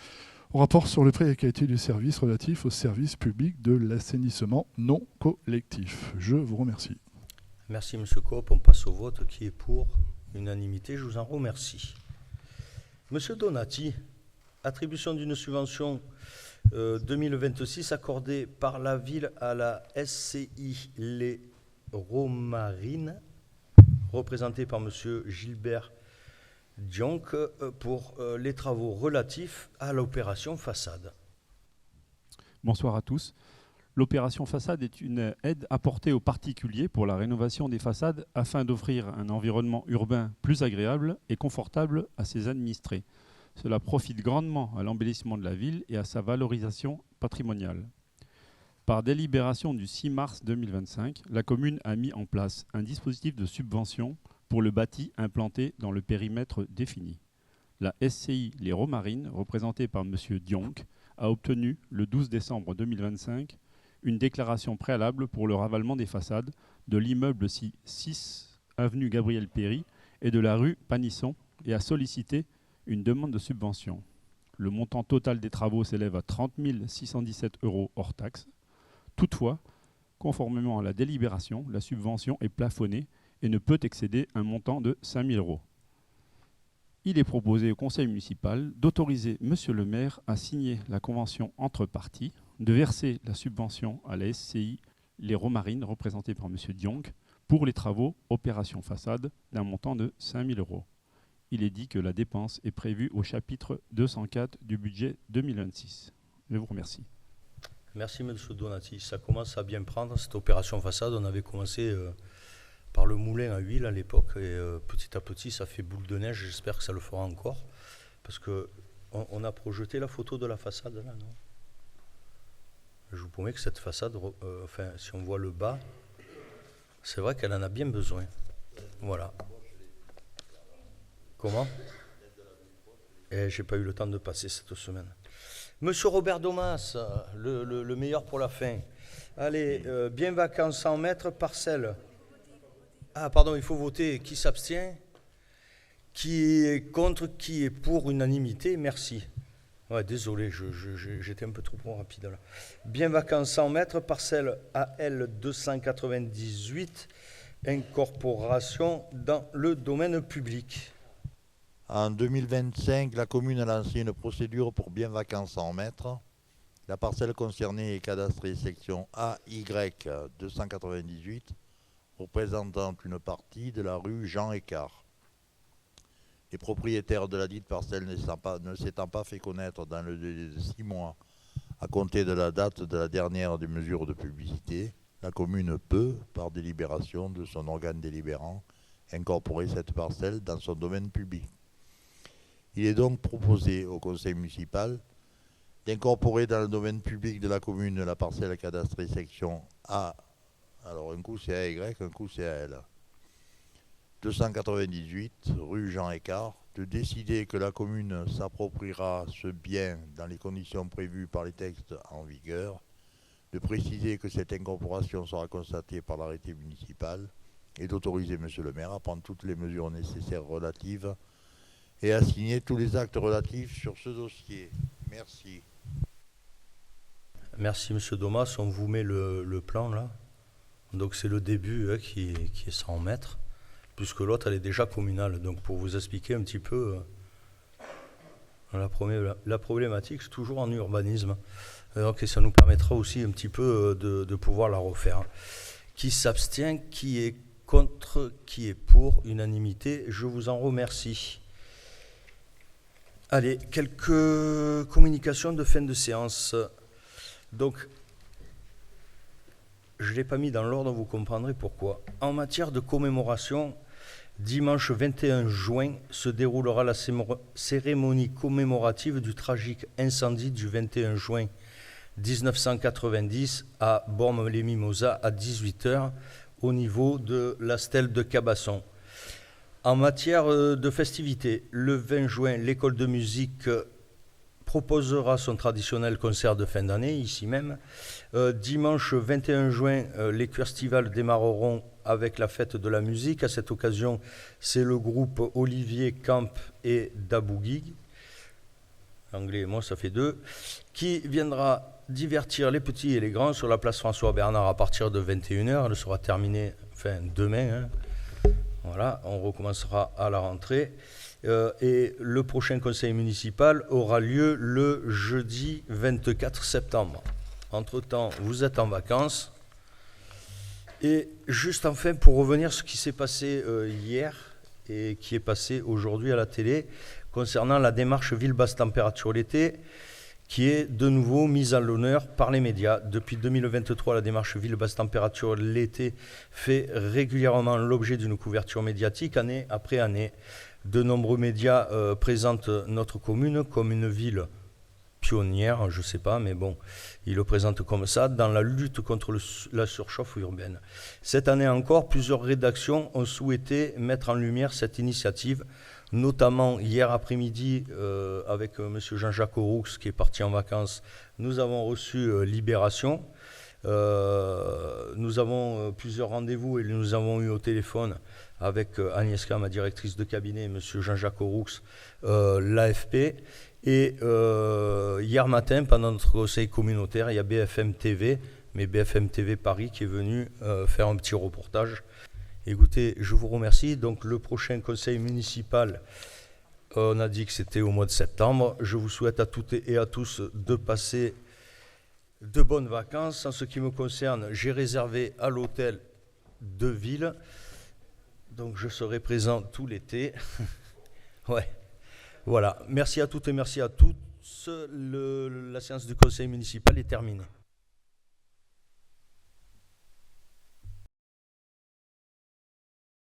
au rapport sur le prix et la qualité du service relatif au service public de l'assainissement non collectif. Je vous remercie. Merci, M. Kopp. On passe au vote. Qui est pour? Unanimité, je vous en remercie. Monsieur Donati, attribution d'une subvention 2026 accordée par la ville à la SCI Les Romarines, représentée par Monsieur Gilbert Dionc pour les travaux relatifs à l'opération façade. Bonsoir à tous. L'opération façade est une aide apportée aux particuliers pour la rénovation des façades afin d'offrir un environnement urbain plus agréable et confortable à ses administrés. Cela profite grandement à l'embellissement de la ville et à sa valorisation patrimoniale. Par délibération du 6 mars 2025, la commune a mis en place un dispositif de subvention pour le bâti implanté dans le périmètre défini. La SCI Les Romarines, représentée par M. Dionc, a obtenu le 12 décembre 2025 une déclaration préalable pour le ravalement des façades de l'immeuble 6 avenue Gabriel Péry et de la rue Panisson et a sollicité une demande de subvention. Le montant total des travaux s'élève à 30 617 € hors taxes. Toutefois, conformément à la délibération, la subvention est plafonnée et ne peut excéder un montant de 5 000 €. Il est proposé au conseil municipal d'autoriser Monsieur le maire à signer la convention entre parties, de verser la subvention à la SCI Les Romarines, représentée par Monsieur Dionc, pour les travaux opération façade d'un montant de 5 000 €. Il est dit que la dépense est prévue au chapitre 204 du budget 2026. Je vous remercie. Merci M. Donati. Ça commence à bien prendre cette opération façade. On avait commencé par le moulin à huile à l'époque et petit à petit ça fait boule de neige. J'espère que ça le fera encore parce qu'on a projeté la photo de la façade là, non? Je vous promets que cette façade, si on voit le bas, c'est vrai qu'elle en a bien besoin. Voilà. Comment? Et j'ai pas eu le temps de passer cette semaine. Monsieur Robert Domas, le meilleur pour la fin. Allez, bien vacances 100 mètres, parcelle. Ah, pardon, il faut voter. Qui s'abstient? Qui est contre? Qui est pour? Unanimité? Merci. Ouais, désolé, j'étais un peu trop rapide là. Bien vacances 100 mètres, parcelle AL 298, incorporation dans le domaine public. En 2025, la commune a lancé une procédure pour bien vacances 100 mètres. La parcelle concernée est cadastrée section AY 298, représentant une partie de la rue Jean Écart. Les propriétaires de la dite parcelle ne s'étant pas fait connaître dans le délai de 6 mois à compter de la date de la dernière des mesures de publicité, la commune peut, par délibération de son organe délibérant, incorporer cette parcelle dans son domaine public. Il est donc proposé au conseil municipal d'incorporer dans le domaine public de la commune la parcelle cadastrée section A, alors un coup c'est AY, un coup c'est AL. 298, rue Jean Écart, de décider que la commune s'appropriera ce bien dans les conditions prévues par les textes en vigueur, de préciser que cette incorporation sera constatée par l'arrêté municipal et d'autoriser Monsieur le maire à prendre toutes les mesures nécessaires relatives et à signer tous les actes relatifs sur ce dossier. Merci. Merci Monsieur Domas, on vous met le plan là. Donc c'est le début qui est 100 mètres. Puisque l'autre, elle est déjà communale. Donc, pour vous expliquer un petit peu la problématique, c'est toujours en urbanisme. Donc, et ça nous permettra aussi un petit peu de pouvoir la refaire. Qui s'abstient, qui est contre, qui est pour, unanimité. Je vous en remercie. Allez, quelques communications de fin de séance. Donc, je ne l'ai pas mis dans l'ordre, vous comprendrez pourquoi. En matière de commémoration, dimanche 21 juin se déroulera la cérémonie commémorative du tragique incendie du 21 juin 1990 à Bormes-les-Mimosas à 18h au niveau de la stèle de Cabasson. En matière de festivités, le 20 juin, l'école de musique proposera son traditionnel concert de fin d'année, ici même. Dimanche 21 juin, les festivals démarreront avec la fête de la musique. À cette occasion, c'est le groupe Olivier Camp et Dabougui, anglais et moi ça fait 2, qui viendra divertir les petits et les grands sur la place François-Bernard à partir de 21h. Elle sera terminée demain. Voilà, on recommencera à la rentrée. Et le prochain conseil municipal aura lieu le jeudi 24 septembre. Entre-temps, vous êtes en vacances. Et juste enfin, pour revenir sur ce qui s'est passé hier et qui est passé aujourd'hui à la télé concernant la démarche ville basse température l'été, qui est de nouveau mise à l'honneur par les médias. Depuis 2023, la démarche ville basse température l'été fait régulièrement l'objet d'une couverture médiatique année après année. De nombreux médias présentent notre commune comme une ville pionnière, je ne sais pas, mais bon, ils le présentent comme ça, dans la lutte contre la surchauffe urbaine. Cette année encore, plusieurs rédactions ont souhaité mettre en lumière cette initiative, notamment hier après-midi avec M. Jean-Jacques Auroux qui est parti en vacances. Nous avons reçu Libération. Nous avons plusieurs rendez-vous et nous avons eu au téléphone avec Agnieszka, ma directrice de cabinet, M. Jean-Jacques Auroux, l'AFP. Et hier matin, pendant notre conseil communautaire, il y a BFM TV, mais BFM TV Paris qui est venu faire un petit reportage. Écoutez, je vous remercie. Donc le prochain conseil municipal, on a dit que c'était au mois de septembre. Je vous souhaite à toutes et à tous de passer de bonnes vacances. En ce qui me concerne, j'ai réservé à l'hôtel de ville. Donc je serai présent tout l'été. Ouais. Voilà. Merci à toutes et merci à tous. La séance du conseil municipal est terminée.